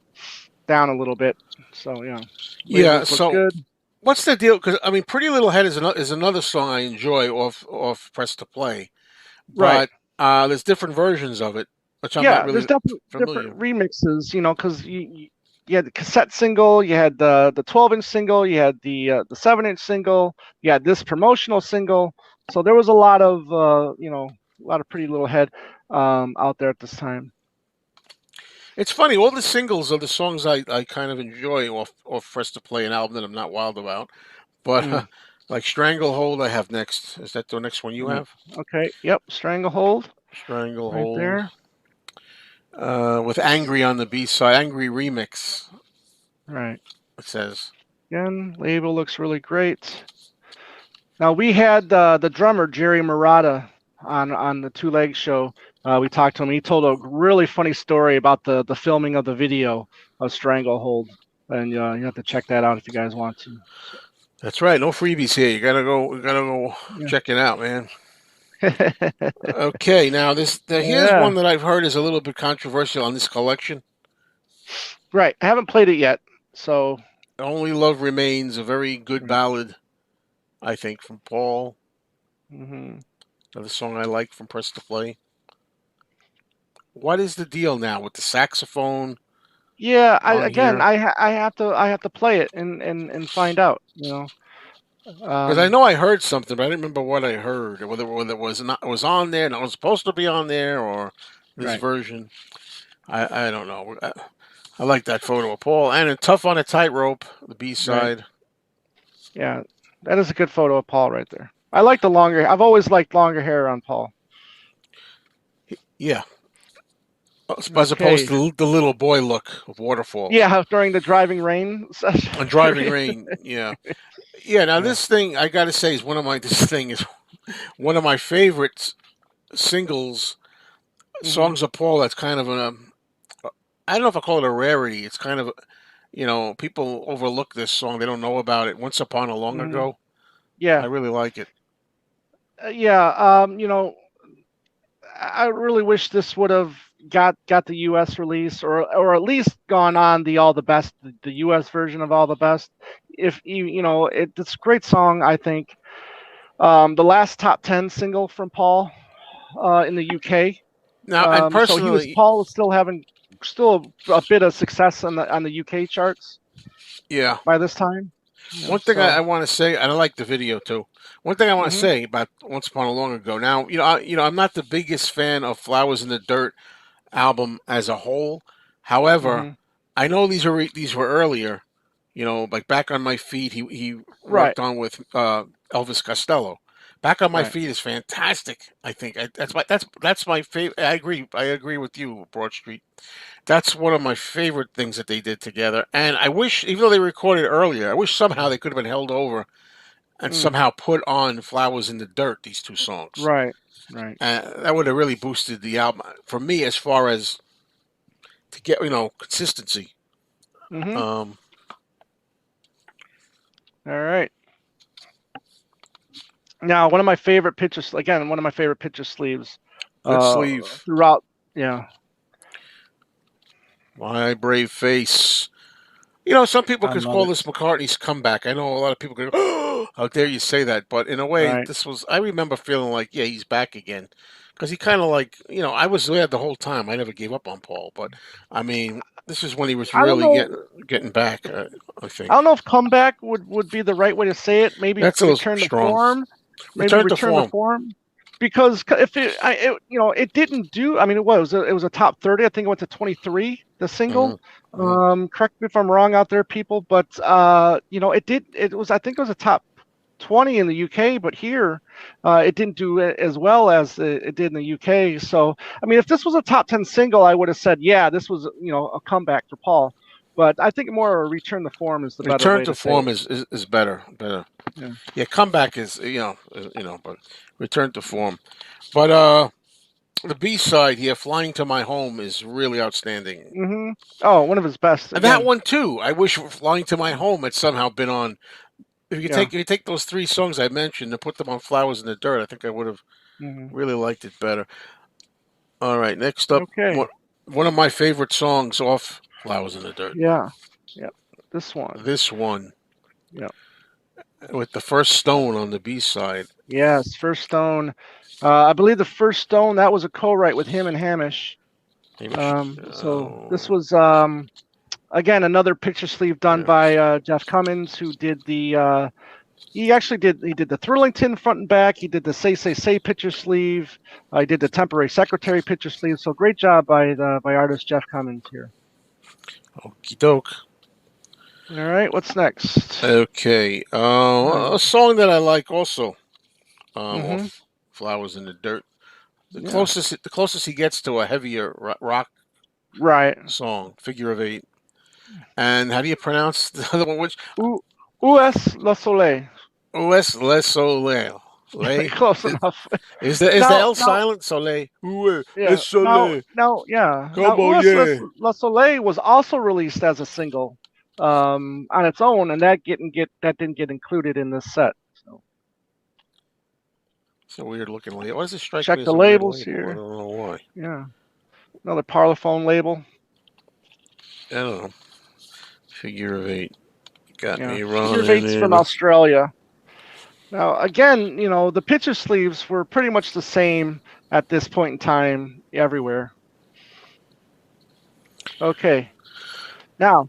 down a little bit. So yeah, Yeah. labels look So good. what's the deal? Because I mean, Pretty Little Head is another song I enjoy off Press to Play, Right. but there's different versions of it, which I'm not Yeah, there's really definitely different familiar. remixes, because you had the cassette single, you had the 12-inch single, you had the 7-inch single, you had this promotional single. So there was a lot of a lot of Pretty Little Head out there at this time. It's funny. All the singles are the songs I kind of enjoy off Press to Play, an album that I'm not wild about. But Mm, like Stranglehold, I have next. Is that the next one you mm. have? Okay. Yep. Stranglehold right Stranglehold. there. With Angry on the B side, Angry remix. Right. It says. Again, label looks really great. Now we had the drummer Jerry Murata on the Two Leg Show. We talked to him. He told a really funny story about the filming of the video of Stranglehold, and you have to check that out if you guys want to. So, That's right. No freebies here. You gotta go yeah. check it out, man. Okay, now here's Yeah. one that I've heard is a little bit controversial on this collection. Right. I haven't played it yet, so. Only Love Remains, a very good Right. ballad, I think, from Paul. Hmm. Another song I like from Press to Play. what is the deal now with the saxophone Yeah, on here? I have to play it and find out. Because I Um, know I heard something, but I didn't remember what I heard. Whether it was not was on there, and it was supposed to be on there, or this right, version. I don't know. I like that photo of Paul and in Tough on a Tightrope, the B right. side. Yeah, that is a good photo of Paul right there. I like the longer. I've always liked longer hair on Paul. Yeah, as opposed Okay. to the little boy look of Waterfalls Yeah, during the driving rain session on Driving period. Rain. Yeah, yeah. Now Yeah. this thing I got to say is one of my this thing is one of my favorite singles Hmm. songs of Paul. That's kind of I don't know if I call it a rarity. It's kind of people overlook this song. They don't know about it. Once Upon a Long Hmm. Ago. I Yeah. really like it. Yeah. I really wish this would have got the U.S. release, or at least gone on the All the Best, the U.S. version of All the Best. If it's a great song, I think. The last top 10 single from Paul in the UK. Now, and So personally, Paul was still a bit of success on the UK charts yeah. by this time. One thing So. I want to say, and I like the video too. One thing I want to Hmm. say about Once Upon a Long Ago. Now, I'm not the biggest fan of Flowers in the Dirt album as a whole. However, Hmm. I know these were earlier. Like Back on My Feet, he Right. worked on with Elvis Costello. Back on My Right. Feet is fantastic. I think that's my favorite. I agree with you, Broad Street. That's one of my favorite things that they did together. And I wish, even though they recorded earlier, I wish somehow they could have been held over and Mm. somehow put on Flowers in the Dirt, these two songs. Right. Right. That would have really boosted the album for me as far as to get, consistency. Hmm. Um, All right. Now, one of my favorite pictures, again, one of my favorite picture sleeves Good sleeve. throughout. Yeah, My Brave Face. Some people I could love call it. this McCartney's comeback. I know a lot of people could go, oh, how dare you say that? But in a way, Right. I remember feeling like, yeah, he's back again. Because he kind of like, I was there the whole time. I never gave up on Paul. But, I mean, this is when he was I don't really know. getting back, I I think. don't know if comeback would be the right way to say it. Maybe That's a little return to strong. form. Maybe Return to return to form. form. Because if it didn't do. I mean, it was a top 30. I think it went to 23. The Hmm. single. Hmm. Correct me if I'm wrong out there, people. But it did. It was. I think it was a top 20 in the UK, but here it didn't do as well as it did in the UK. So, I mean, if this was a top 10 single, I would have said, yeah, this was, a comeback for Paul. But I think more a return to form is the better Return way to to say it. form is better. Better. Yeah. Yeah, comeback is, but return to form. But, the B side here, "Flying to My Home," is really outstanding, Hmm. Oh, one of his best and that again. one too. I wish "Flying to My Home" had somehow been on. Yeah. If you take those three songs I mentioned and put them on "Flowers in the Dirt," I think I would have Hmm. really liked it better. All right, next up, Okay. one of my favorite songs off "Flowers in the Dirt." Yeah. Yeah. This one. This one Yeah. with the first stone on the B side. Yes. First Stone. I believe the First Stone that was a co-write with him and Hamish. Maybe I should. So this was again another picture sleeve done Yeah. by Jeff Cummins, who did he did the Thrillington front and back. He did the Say picture sleeve. He did the Temporary Secretary picture sleeve. So great job by artist Jeff Cummins here. Okie doke. All right, what's next? Okay. A Uh, song that I like also, mm-hmm. off "Flowers in the Dirt." Yeah. The closest he gets to a heavier rock Right. song, "Figure of Eight." And how do you pronounce the other one? Which U U.S. Le Soleil. Ouest Le Soleil. Lay Close enough. is the Now, L now, silent? Soleil. Ouest Le yeah. Now, Soleil. now, yeah. Come Now, on, U.S. yeah. Le Soleil was also released as a single, on its own, and that didn't get included in this set. So It's a weird looking label. Why does it strike check me as the a weird labels label? I here. don't know why. Yeah, another Parlophone label. I don't know. Figure of Eight. Got Yeah, me figure of running eights from in. Australia. Now, again, the picture sleeves were pretty much the same at this point in time everywhere. Okay. Now,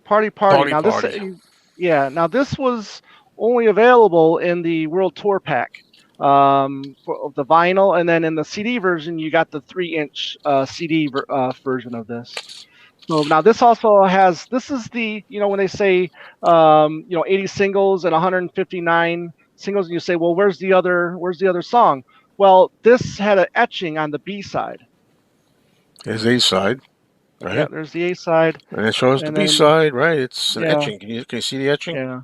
Party Party. Party Now this, Party. yeah. Now this was only available in the World Tour pack of the vinyl, and then in the CD version, you got the 3-inch CD version of this. So now this also has this is the when they say 80 singles and 159 singles, and you say, well, where's the other song? Well, this had an etching on the B side. There's A side, Yeah, right? there's the A side, And it shows the and B then side, right? It's an yeah, etching. Can you see the etching? yeah.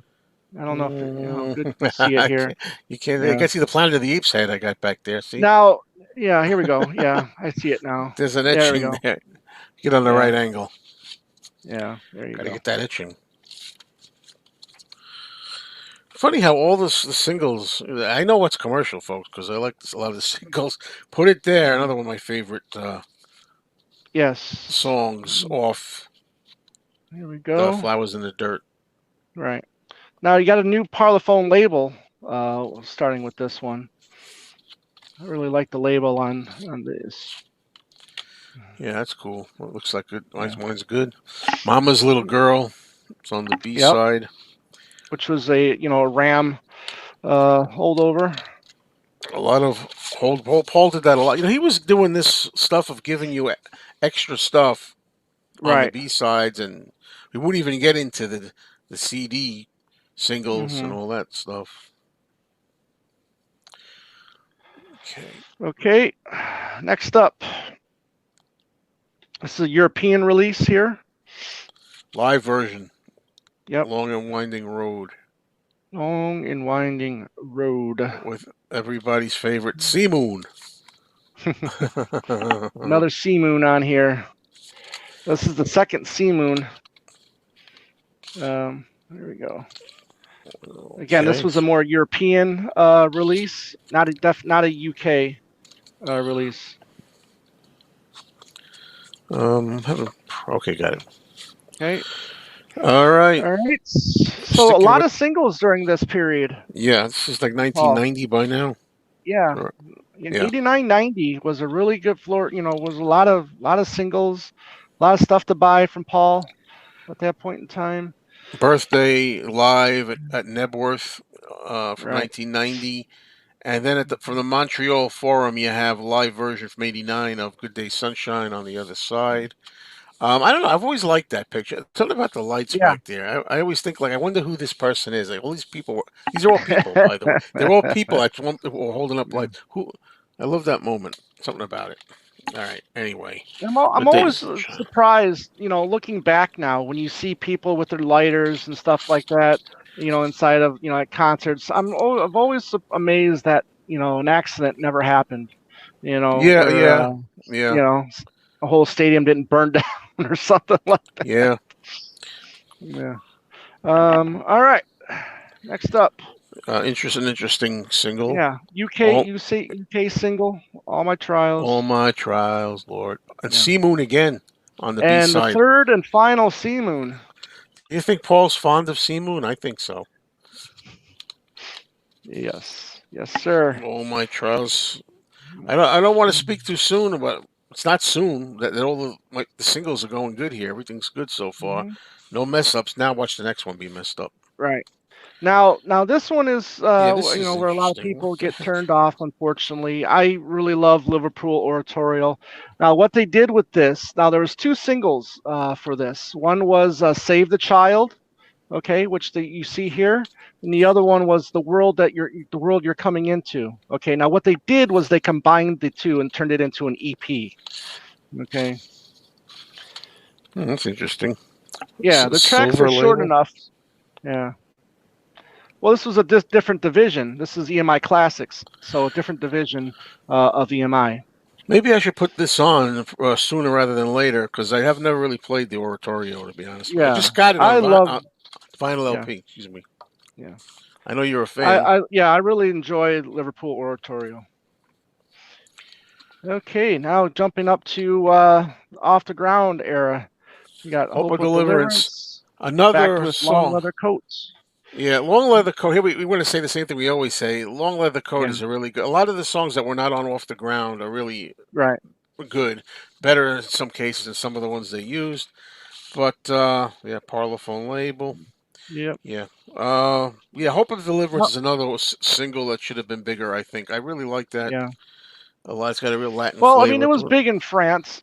I don't know if how Mm, good you can see it here. you can't. You Yeah. can see the Planet of the Apes head I got back there. See, Now, yeah, here we go. Yeah, I see it now. there's an There we etching go. there. Get on the Yeah, right angle. yeah. There you Got to go. get that etching. Funny how all the singles. I know what's commercial, folks, because I like a lot of the singles. Put it there. Mhm. Another one of my favorite Yes. songs off Here we the go. Flowers in the Dirt. Right. Now you got a new Parlophone label, starting with this one. I really like the label on this. Yeah, that's cool. Well, it looks like good. Yeah. Mine's good. Mama's Little Girl. It's on the B Yep. side. Which was a Ram holdover. A lot of Paul did that a lot. He was doing this stuff of giving you extra stuff on the Right. B sides, and we wouldn't even get into the CD singles and Hmm. all that stuff. Okay, Okay. Next up, this is a European release here. live version, Yep. Long and Winding Road, Long and Winding Road. with everybody's favorite Sea Moon. Another Sea Moon on here. This is the second Sea Moon. There we go. Again, this Okay. was a more European release, not a UK release. Haven't- okay, got it. Okay. All right. All right. So a Sticking lot with of singles during this period. yeah, this is like Paul. 1990 by now. Yeah. Or- In Yeah, 89, 90 was a really good floor. Was a lot of singles, a lot of stuff to buy from Paul at that point in time. Birthday live at Nebworth from Right. 1990. And then from the Montreal Forum, you have a live version from '89 of "Good Day Sunshine" on the other side. I don't know. I've always liked that picture. Something about the lights Yeah. back there. I always think like, I wonder who this person is. Like all these people. These are all people, by the way. They're all people that were holding up Yeah. lights. Who? I love that moment. Something about it. All right. Anyway, I'm "Good Day always Sunshine." surprised, looking back now when you see people with their lighters and stuff like that, inside of, at concerts. I've always amazed that, an accident never happened, Yeah, where, yeah, yeah, a whole stadium didn't burn down or something like that. yeah. Yeah. All right. Next up. Interesting single. Yeah. UK, All you say UK single, All My all Trials. my trials, Lord. And Yeah. Sea Moon again on the B And the side. third and final Sea Moon. Do you think Paul's fond of Sea Moon? I think so. Yes. Yes, sir. All my trials. I don't want to speak too soon, but it's not soon that all the singles are going good here. Everything's good so far. Mhm. No mess ups. Now watch the next one be messed up. Right. Now this one is Yeah, this is where a lot of interesting. What people the get heck? turned off. Unfortunately, I really love Liverpool Oratorial. Now, what they did with this, now there was two singles for this. One was "Save the Child," okay, which you see here, and the other one was the world you're coming into. Okay, now what they did was they combined the two and turned it into an EP. Okay, That's interesting. yeah, the tracks are Silver short label. enough. Yeah. Well, this was a different division. This is EMI Classics, so a different division of EMI. Maybe I should put this on sooner rather than later because I have never really played the oratorio, to be honest. I Yeah, just got it I on love. vinyl Yeah, LP. Excuse me. yeah. I know you're a fan. I really enjoy Liverpool Oratorio. Okay, now jumping up to off the ground era. We got Hope Hope of of Deliverance. Deliverance, backed Another with Long song. Leather Coats. Yeah, Long Leather Coat. Here we want to say the same thing we always say. Long Leather Coat Yeah, is a really good. A lot of the songs that were not on Off the Ground are really right. good. better in some cases than some of the ones they used. But yeah, Parlophone label. Yep. Yeah. Yeah, Hope of Deliverance Well, is another single that should have been bigger, I think. I really like that yeah. a lot. It's got a real Latin Well, I mean, flavor it was to it. big in France.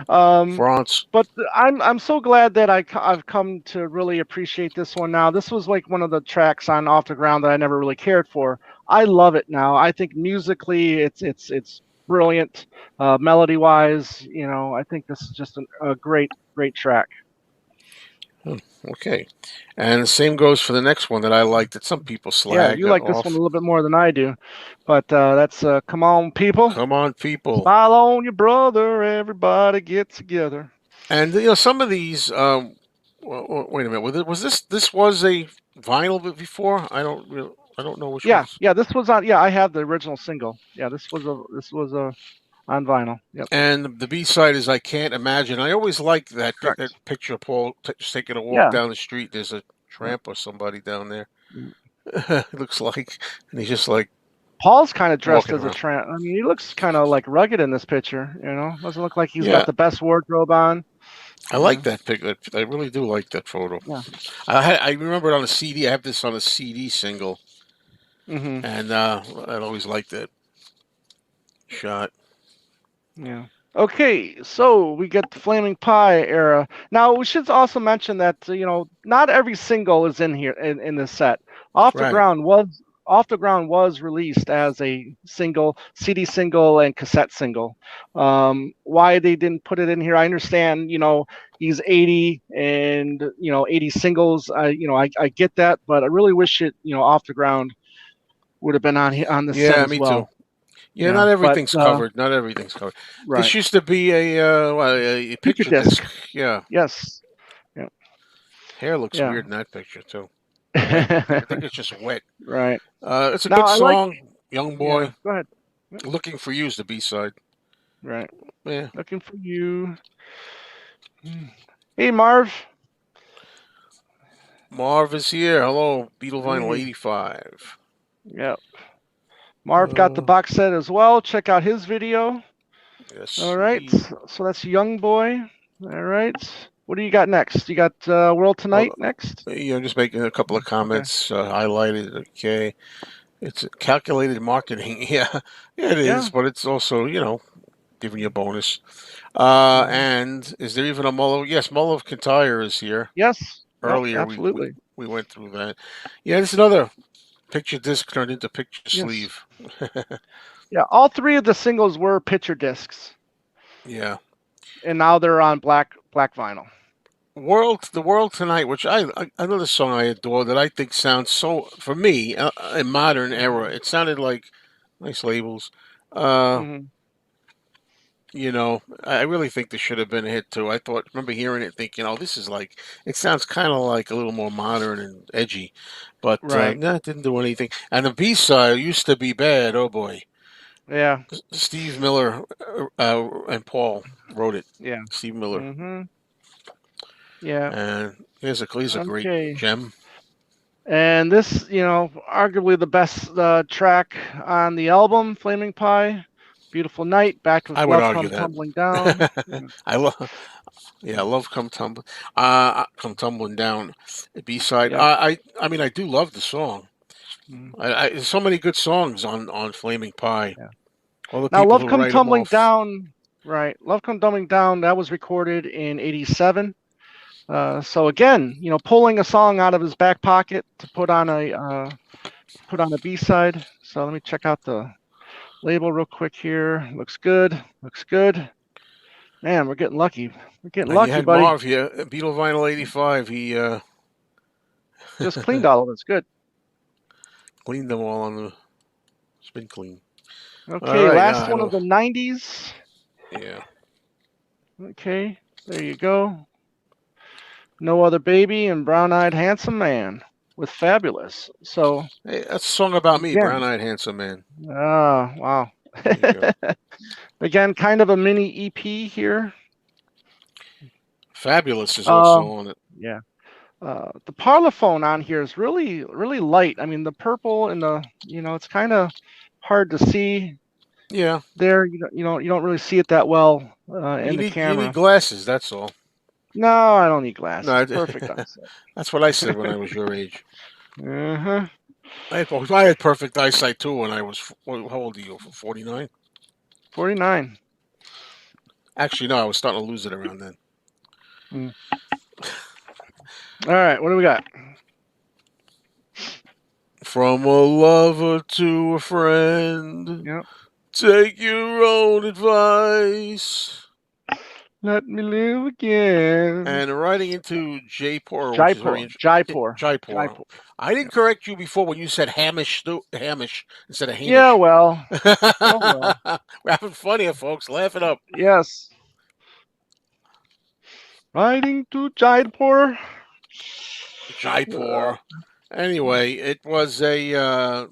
um, France. but I'm so glad that I've come to really appreciate this one now. This was like one of the tracks on Off the Ground that I never really cared for. I love it now. I think musically, it's brilliant. Melody wise, I think this is just a great track. Hmm, okay. And the same goes for the next one that I like that some people Yeah, slag you like this one a off. little bit more than I do, but that's "Come On People." Come on, people. Smile on your brother, everybody get together. And some of these. Wait a minute. This was a vinyl before? I don't know which Yeah, ones. yeah, this was on. Yeah, I have the original single. Yeah, this was a on vinyl. Yep, And the B side is I Can't Imagine. I always like that correct. picture of Paul just taking a walk Yeah, down the street. There's a yeah. tramp or somebody down there. Mm. It looks like, and he's just like Paul's kind of dressed walking as a around. tramp. I mean, he looks kind of like rugged in this picture. Doesn't look like he's got Yeah, the best wardrobe on. I like Yeah, that pic. I really do like that photo. yeah. I remember it on a CD. I have this on a CD single, Hmm. and I always liked that shot. Yeah. Okay, so we get the Flaming Pie era. Now we should also mention that not every single is in here in this set. Off the Right. Ground was Off the Ground was released as a single, CD single and cassette single. Why they didn't put it in here, I understand. He's 80 and 80 singles. I get that, but I really wish Off the Ground would have been on this set Yeah, as me too. well. Yeah, Yeah, not but everything's covered. Not everything's covered. right. This used to be a Picture picture disc. disc. Yeah, Yes. Yeah. hair looks Yeah. weird in that picture too. Wet. I think it's just wet. Right. It's a Now good I like. song. Young Yeah. boy. Go ahead. Yep. Looking for You is the B side. Right. Yeah. Looking for you. Hmm. Hey, Marv. Marv is here. Hello, Beetle Vinyl Hey. 85. Yeah. Marv got the Uh, box set as well. Check out his video. yes, All right. indeed. So that's Young Boy. All right. What do you got next? You got World Oh, Tonight next? yeah, I'm just making a couple of Okay. comments. Highlighted. Okay. It's calculated marketing. Yeah, yeah, it is, Yeah. but it's also, giving you a bonus. Mhm. And is there even a Mull of? Yes, Mull of Kintyre is here. Yes. Yep. Earlier, Absolutely. we went through that. Yeah, it's another picture disc turned into picture Yes. sleeve. Yeah. All three of the singles were picture discs, Yeah. and now they're on black vinyl. The World Tonight, which another song I adore that I think sounds so for me a modern era. Hmm. It sounded like nice labels. Uh, Hmm. I really think this should have been a hit too. Remember hearing it, thinking, "Oh, this is like." It sounds kind of like a little more modern and edgy, but Right. no, it didn't do anything. And the B side used to be bad. Oh boy, Yeah. Steve Miller and Paul wrote it. Yeah. Steve Miller, Hmm. Yeah. and here's a great Okay. gem. And this, arguably the best track on the album, Flaming Pie. Beautiful Night, backed with I would Love argue Come that. Tumbling Down. Yeah. I love, yeah, I love come tumbling down. B side. Yep. I mean, I do love the song. Mhm. There's so many good songs on Flaming Pie. Yeah. All the Now, people Love who Come write them Tumbling off. Down, right. Love Come Tumbling Down, that was recorded in 87. So again, pulling a song out of his back pocket to put on a B-side. So let me check out the label real quick here. Looks good. Looks good. Man, we're getting lucky. We're getting And you lucky, had buddy. Marv here, Beetle Vinyl 85. He Just cleaned all of it. It's good. cleaned them all on the spin clean. All Okay, right, last one of the 90s. yeah. Okay, there you go. No Other Baby and Brown Eyed Handsome Man with Fabulous. So, Hey, that's a song about me, Brown again, Eyed Handsome Man. wow. There you go. Again, kind of a mini EP here. Fabulous is Uh, also on it. yeah. The Parlophone on here is really, really light. I mean, the purple and it's kind of hard to see. Yeah. There, you don't really see it that well in You the need camera. glasses. That's all. No, I don't need No, glasses. Perfect eyesight. that's what I said when I was your age. Uh-huh. I had perfect eyesight too when I was. How old are you? 49. 49. Actually, no, I was starting to lose it around then. Mm. All right, what do we got? From a lover to a friend, Yep. take your own advice. Let me live again. And writing into Jaipur, which is very Jaipur. interesting. Jaipur. Jaipur. Jaipur. I didn't Yep. correct you before when you said Hamish, Hamish instead of Yeah, Hamish. well. Oh, well. We're having fun here, folks. Laugh it up. Yes. Riding to Jaipur. Uh, Jaipur. Anyway, it was a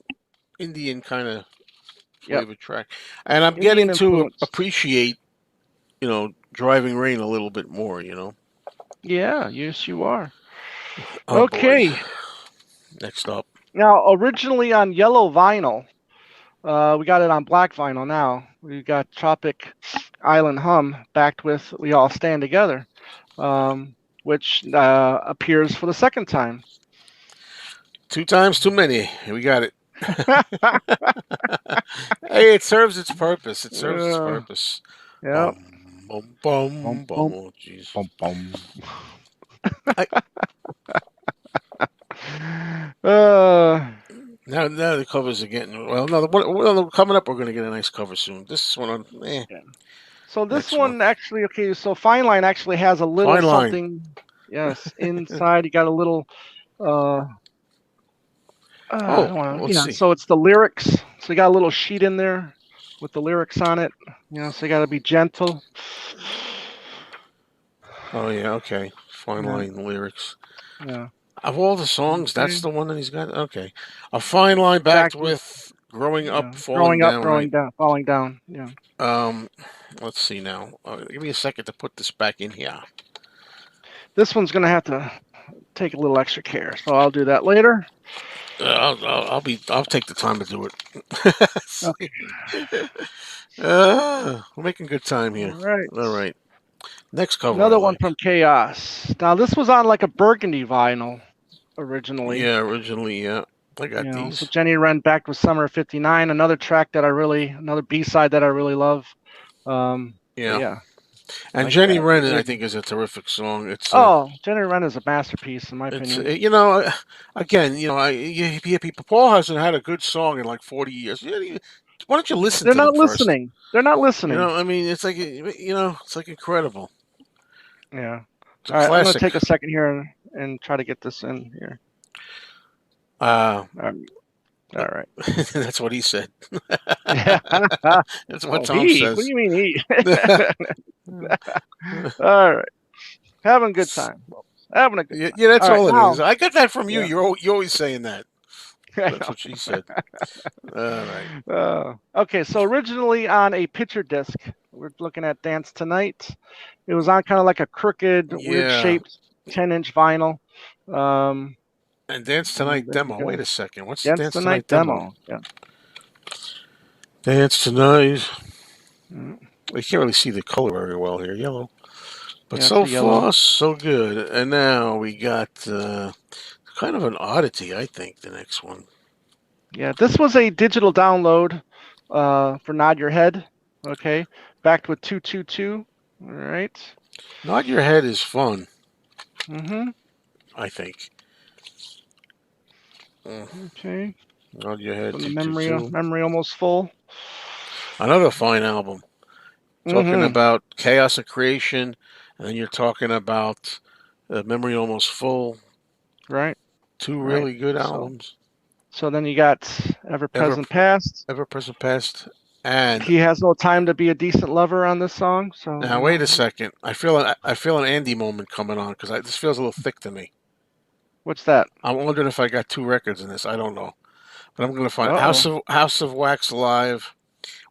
Indian kind of yep. flavored track, and I'm Indian getting to influenced. appreciate, driving rain a little bit more. Yeah, yes, you are. Oh boy. Okay. Next up. Now, originally on yellow vinyl, we got it on black vinyl now. We got Tropic Island Hum backed with We All Stand Together, which appears for the second time. Two times too many. We got it. Hey, it serves its purpose. It serves its uh, purpose. yep. Bum bum Bum, bum bum. bum, Oh jeez. bum, bum. I uh, now the covers are getting well. No, coming up we're gonna get a nice cover soon. This one on yeah. So this next month. one actually, okay, so Fine Line actually has a little Fine line. something, yes, inside. You got a little uh I Oh, don't want to. let's Yeah, see. so it's the lyrics. So you got a little sheet in there with the lyrics on it. So you got to be gentle. Oh yeah, okay. Fine Yeah, line lyrics. yeah. Of all the songs, that's Okay. the one that he's got. Okay, a fine line backed Backed with with growing up, falling growing up, down. Right. growing down, falling down. Yeah. Um, let's see now. Give me a second to put this back in here. This one's gonna have to take a little extra care, so I'll do that later. I'll take the time to do Okay. it. We're making good time All here. right. All right. Next cover I Another one like. from Chaos. Now this was on like a burgundy vinyl originally. Yeah, originally, yeah. I got So these. Jenny Wren backed with Summer of '59. Another track that another B side that I really love. But Yeah. yeah, And like Jenny that. Wren, I Very think, is a terrific song. Oh, Jenny Wren is a masterpiece, in my It's opinion. again, you hear people. Paul hasn't had a good song in like 40 years. Why don't you listen They're to them not first? listening. They're not listening. I mean, it's like it's like incredible. Yeah. It's a All right, I'm going to classic. take a second here and try to get this in here. Uh, All right. All right. that's what he said. Yeah. That's what Oh, Tom he? What do says. you mean he? All right. Having a good time. Having a good Yeah, time. yeah, that's All right. all it is. Now, I got that from you. yeah. You're always saying that. I That's know. what she said. All right. Okay, so originally on a picture disc, we're looking at Dance Tonight. It was on kind of like a crooked, weird Yeah. shaped 10-inch vinyl. And Dance And Tonight there you demo. Wait go. a second. What's the Dance Dance Tonight Tonight demo? demo. Yeah. Dance Tonight. Mm, I can't really see the color very well here. Yellow. But yeah, it's so a yellow. far, so good. And now we got kind of an oddity, I think, the next one. Yeah, this was a digital download for Nod Your Head. Okay. Backed with 222. All right. Nod Your Head is fun, Mm-hmm. I think. Mm, Okay. Nod Your Head From the 222. memory almost full. Another fine album. Talking Mm-hmm. about chaos and creation, and then you're talking about Memory Almost Full. Right. Two Right. really good So albums. then you got Ever Ever Present Past. Ever Present Past. And He has no time to be a decent lover on this song. So now wait a second. I feel an Andy moment coming on because this feels a little thick to me. what's that? I'm wondering if I got two records in this. I don't know, but I'm going to find Uh-oh. House of Wax Live,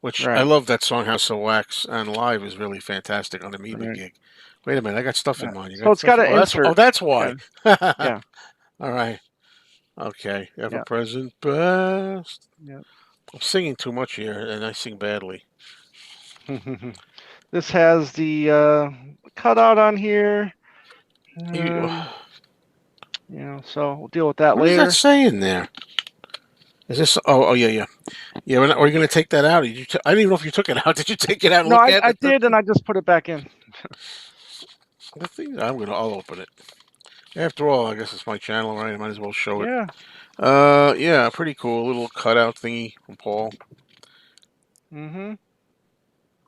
which I Right. love that song House of Wax, and live is really fantastic on the Amoeba Right. gig. Wait a minute, I got stuff in Yeah. mind. You So got it's stuff? got an Oh, insert. that's Yeah. why. Yeah. All right. Okay. Ever Yeah. present past. Yeah. I'm singing too much here, and I sing badly. This has the cutout on here. You, So we'll deal with that what does that later. say in there? Is this? Oh, yeah, yeah. Yeah, are you going to take that out? I didn't even know if you took it out. Did you take it out and No, look I, at I it? did, and I just put it back in. The thing, I'll open it. After all, I guess it's my channel, right? I might as well show it. Yeah. Yeah, pretty cool. Little cutout thingy from Paul. Mm-hmm.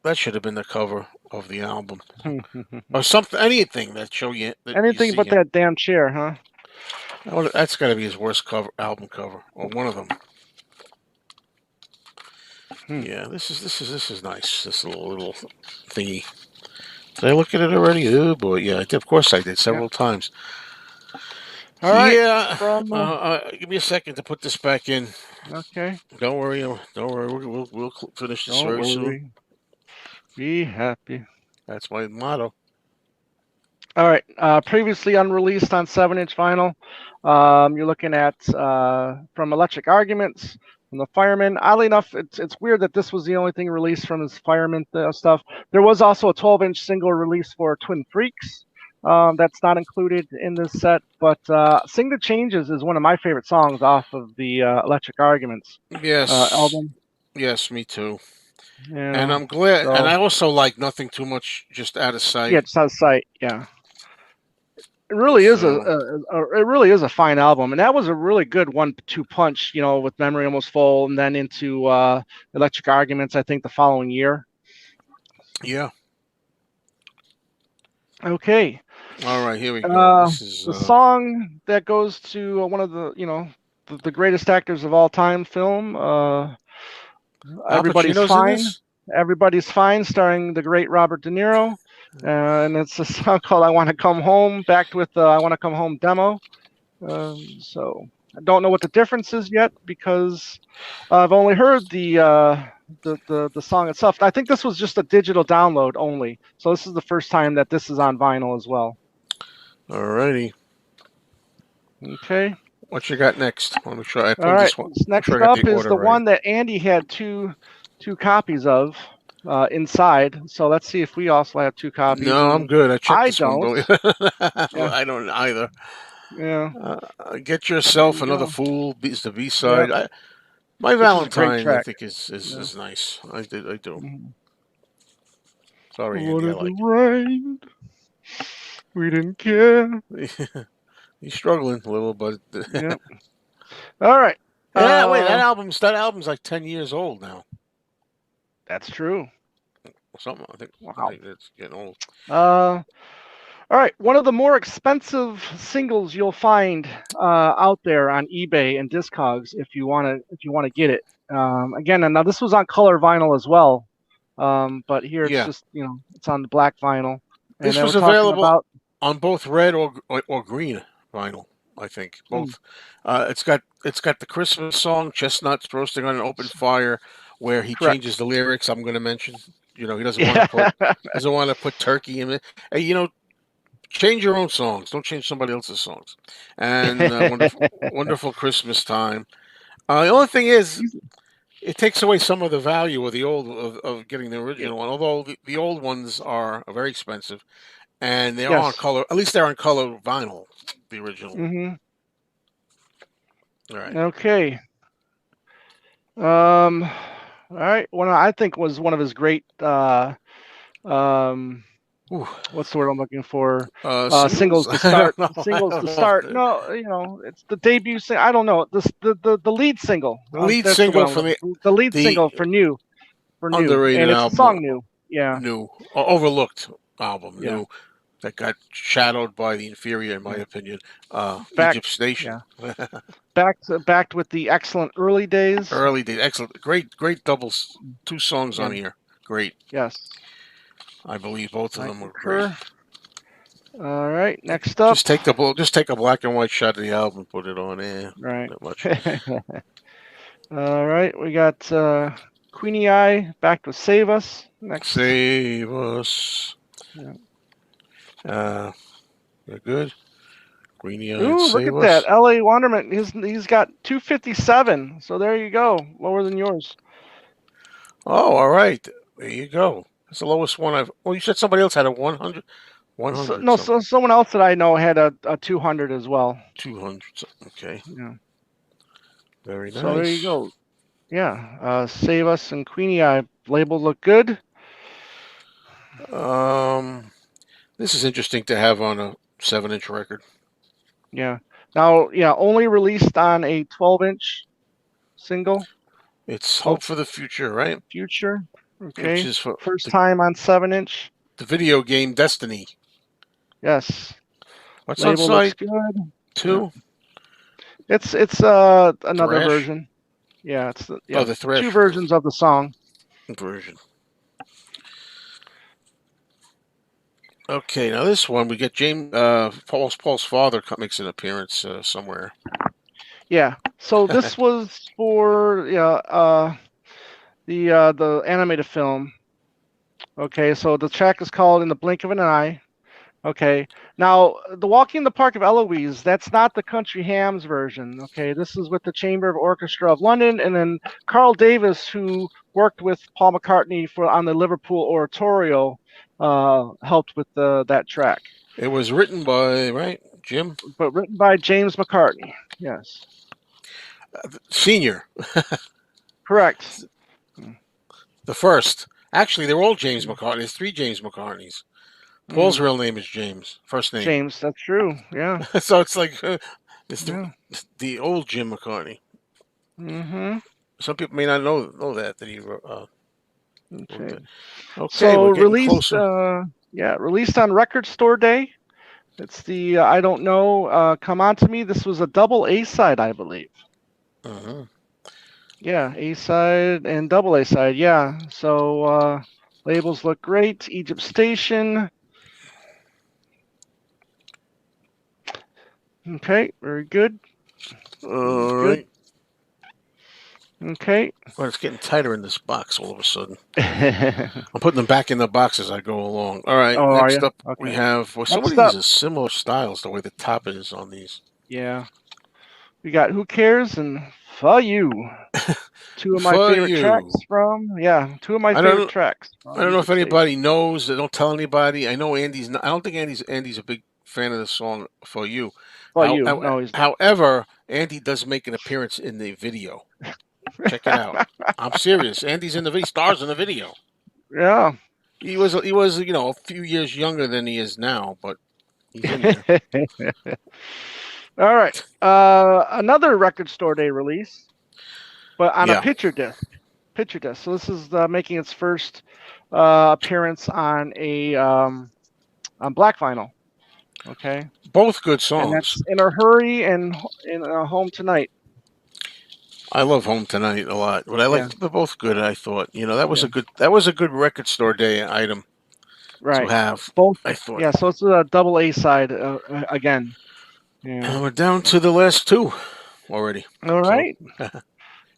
That should have been the cover of the album, or something. Anything that you Anything see but him. that damn chair, huh? That's got to be his worst album cover, or one of them. Hmm. Yeah, this is nice. This little thingy. Did I look at it already? Oh boy, yeah, I did. Of course I did Yeah. several times. All right. Yeah, From give me a second to put this back in. Okay. Don't worry, don't worry. We'll finish this Don't very soon. worry. Be happy. That's my motto. All right. Previously unreleased on 7-inch vinyl. You're looking at from Electric Arguments, from the Fireman. Oddly enough, it's weird that this was the only thing released from his Fireman stuff. There was also a 12-inch single release for Twin Freaks. That's not included in this set, but "Sing the Changes" is one of my favorite songs off of the Electric Arguments Yes, album. yes, me too. You And know, I'm glad. And so I also like Nothing Too Much, Just Out of yeah, Sight. it's out of sight. Yeah. It really is So it really is a fine album, and that was a really good 1-2 punch, with Memory Almost Full, and then into Electric Arguments. I think the following year. yeah. Okay, All right, here we go. uh, This is the song that goes to one of the the greatest actors of all time film. Al Everybody's Pacino's in fine. this. Everybody's fine, starring the great Robert De Niro, and it's a song called "I Want to Come Home," backed with "I Want to Come Home" demo. So I don't know what the difference is yet because I've only heard the song itself. I think this was just a digital download only. So this is the first time that this is on vinyl as well. Alrighty. Okay. What you got next? Let me sure I All pulled right. this one. This Make sure next I got the up is order the right. one that Andy had two copies of inside. So let's see if we also have two copies. No, I'm And good. I checked I this one, don't. believe. Yeah. I don't either. Yeah. Get There yourself you another go. fool. Is the B Yep. side. My This is a great Valentine, I track. think is Yeah. is nice. I do. Mhm. Sorry, What Andy. I if it like rained? We didn't care. it. He's struggling a little, but Yep. All right. yeah. Wait, Uh, that album's like 10 years old now. that's true. Or something. I Wow. think it's getting old. All right. One of the more expensive singles you'll find out there on eBay and Discogs if you want to get it. Again, and now this was on color vinyl as well, but here it's Yeah, just it's on the black vinyl, and this then we're was talking available about. on both red or green vinyl. I think Hmm, both. It's got the Christmas song "Chestnuts Roasting on an Open Fire," where he changes correct. the lyrics. I'm going to mention. He doesn't want to Yeah. put turkey in it. Hey, change your own songs. Don't change somebody else's songs. And wonderful Christmas time. The only thing is, it takes away some of the value of the old of getting the original one. Although the old ones are very expensive, and they are on Yes. color. At least they're on color vinyl. The original. Hmm. All right. Okay. All right. I think was one of his great um Ooh. what's the word I'm looking for? Singles. Singles to I start. don't know. I Singles to don't know if start. No, it's the debut sing. I don't know. The lead single. the lead That's the one single I'm from looking the for. The lead the single for new, underrated and it's the album, song "New." Yeah. New or overlooked album, Yeah. New, that got shadowed by the inferior, in my Yeah. opinion, Back. Egypt Station. Yeah. Backed with the excellent early days. Early days, excellent, great doubles, two songs on Yeah. here, great. Yes. I believe both of I them were great. concur. All right. Next up. Just take a black and white shot of the album, put it on. Right. Not much. All right, we got Queenie Eye back to Save Us next. Save us. Yeah. Uh, We're good. Queenie and Ooh, look Save at that. Us. L.A. Wonderment. He's got 257. So there you go. Lower than yours. Oh, all right. There you go. That's the lowest one I've. Well, you said somebody else had a 100, So, 100 no, so something, someone else that I know had a 200 as well. 200 something. Okay, Yeah. very So there you nice. go. Yeah. Save Us and Queenie Eye label look good. Um, this is interesting to have on a 7-inch record. Yeah. Now, yeah, only released on a 12-inch single. It's Hope Hope for the Future, right? Future. Which Okay. is for First time on 7-inch. the video game Destiny. Yes. What's on Label looks site? good. Yeah. Two? It's another Thrash? version. Yeah, Oh, the two Thrash versions of the song. version. Okay, now this one we get James Paul's father makes an appearance somewhere. Yeah. So this was for the animated film. Okay, so the track is called In the Blink of an Eye. Okay. Now, the Walking in the Park of Eloise, that's not the Country Hams version. Okay, this is with the Chamber of Orchestra of London, and then Carl Davis, who worked with Paul McCartney on the Liverpool Oratorio, helped with that track. It was written by, right, Jim But written by James McCartney. Yes, Senior, correct. the first. Actually, they're all James Mm, McCartney. There's three James McCartneys. Paul's mm, real name is James, first name. James, that's true. Yeah, So it's like it's yeah. the old Jim McCartney. Mm-hmm. Some people may not know that he wrote Okay. that. Okay, So we're getting released, closer. released on Record Store Day. It's the I don't know. Come on to me. This was a double A side, I believe. Uh-huh. Yeah, A side and double A side. Yeah. So labels look great. Egypt Station. Okay, very good. Very All good. right. Okay. Well, it's getting tighter in this box all of a sudden. Oh, I'm putting them back in the box as I go along. All right. are Next you? up, we Okay. have. Well, some of Next these up, are similar styles. The way the top is on these. yeah, we got Who Cares and For You. Two of my For favorite tracks you. two of my I favorite don't. tracks I from don't know if Egypt Station. anybody knows. Don't tell anybody. I know Andy's. Not, I don't think Andy's a big fan of the song "For You." For You. No, he's not. However, Andy does make an appearance in the video. Check it out. I'm serious. Andy's in the video. Stars in the video. Yeah. He was a few years younger than he is now, but he's in there. All right. Another Record Store Day release, but on a Yeah, picture disc. Picture disc. So this is making its first appearance on a on black vinyl. Okay, both good and songs. that's In a Hurry and in Home Tonight. I love Home Tonight a lot, but I Yeah, like they're both good. I thought that was yeah, a good record store day item to right. have. Both. I thought. Yeah, so it's a double A side again. Yeah. And we're down to the last two already. All So right.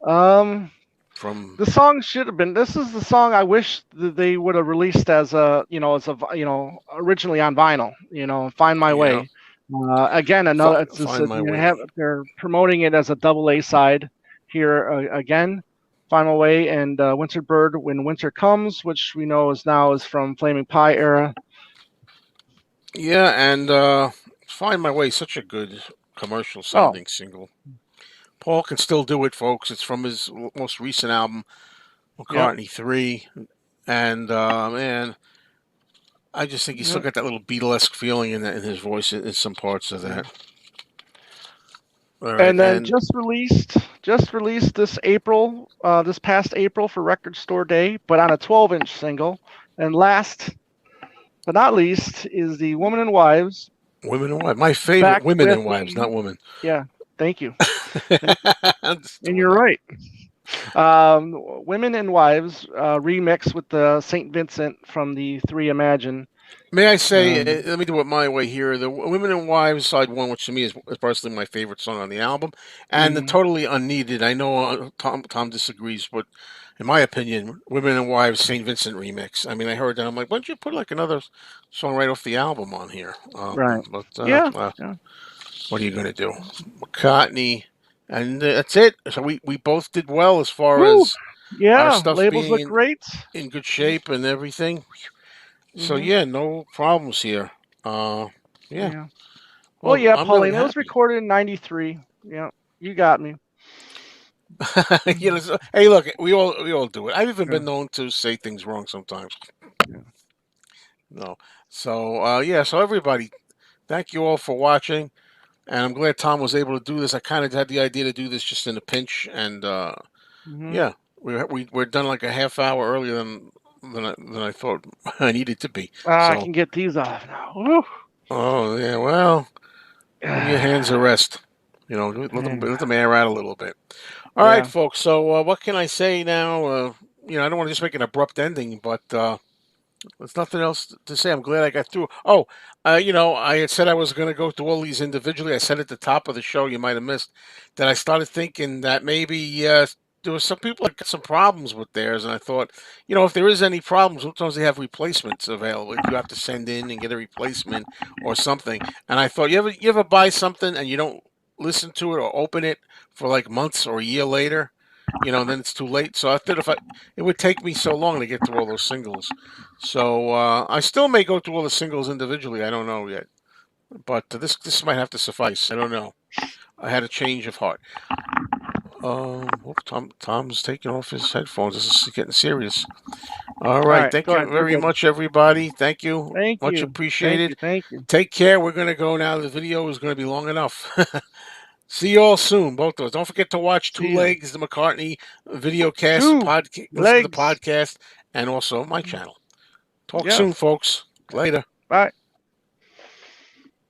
Um, from the song should have been. This is the song I wish that they would have released as originally on vinyl. Find My yeah, Way. Again, another. It's just find my way. they're promoting it as a double A side here again. Find My Way and Winter Bird When Winter Comes, which we know is from Flaming Pie era. Yeah, and find my way. Such a good commercial Oh, sounding single. Paul can still do it, folks. It's from his most recent album, yep. McCartney 3. And man, I just think he's still Yep. got that little Beatlesque feeling in his voice in some parts of Yeah. that. All right, And then and just released this past April for Record Store Day, but on a 12-inch single. And last but not least is the Woman and Wives Women and Wives. My favorite back women with and wives, not women. yeah. Thank you, I'm just and doing you're that. right. Women and Wives remix with the Saint Vincent from the Three Imagine. May I say, Um, let me do it my way here. The Women and Wives side one, which to me is personally my favorite song on the album, and the mm, Totally Unneeded. I know Tom disagrees, but in my opinion, Women and Wives Saint Vincent remix. I mean, I heard that. I'm like, why don't you put like another song right off the album on here? right. But Yeah. Yeah. What are you going to do? McCartney, and that's it. So we both did well as far Woo! as our Yeah, stuff labels being look great. in good shape and everything. So Hmm. yeah, no problems here. Uh, yeah. Yeah. Well, Well, yeah, I'm really Pauline. It was happy. recorded in '93. Yeah, you got me. Hey, look, we all do it. I've even Yeah, been known to say things wrong sometimes. yeah. No. So yeah. So everybody, thank you all for watching, and I'm glad Tom was able to do this. I kind of had the idea to do this just in a pinch, and Hmm. yeah, we're done like a half hour earlier than I thought I needed to be. I So can get these off now. Woo. oh yeah, well, give your hands a rest. Yeah. Let them air out a little bit. All right, Yeah. folks. So what can I say now? I don't want to just make an abrupt ending, but there's nothing else to say. I'm glad I got through. Oh, I had said I was going to go through all these individually. I said at the top of the show, you might have missed, that I started thinking that maybe there were some people that got some problems with theirs, and I thought, if there is any problems, sometimes they have replacements available. You have to send in and get a replacement or something. And I thought, you ever buy something and you don't listen to it or open it for like months or a year later, and then it's too late. So I thought it would take me so long to get through all those singles. So I still may go through all the singles individually. I don't know yet, but this might have to suffice. I don't know. I had a change of heart. Tom's taking off his headphones. This is getting serious. All All right, right. thank Go you ahead. We're very good. much, everybody. Thank you, Thank much you. Thank you. appreciated. Thank you. Take care. We're gonna go now. The video is gonna be long enough. See you all soon, both of us. Don't forget to watch Two See ya. Legs, the McCartney video cast, Two listen to the legs. podcast, and also my channel. Talk Yes. soon, folks. Later. Bye.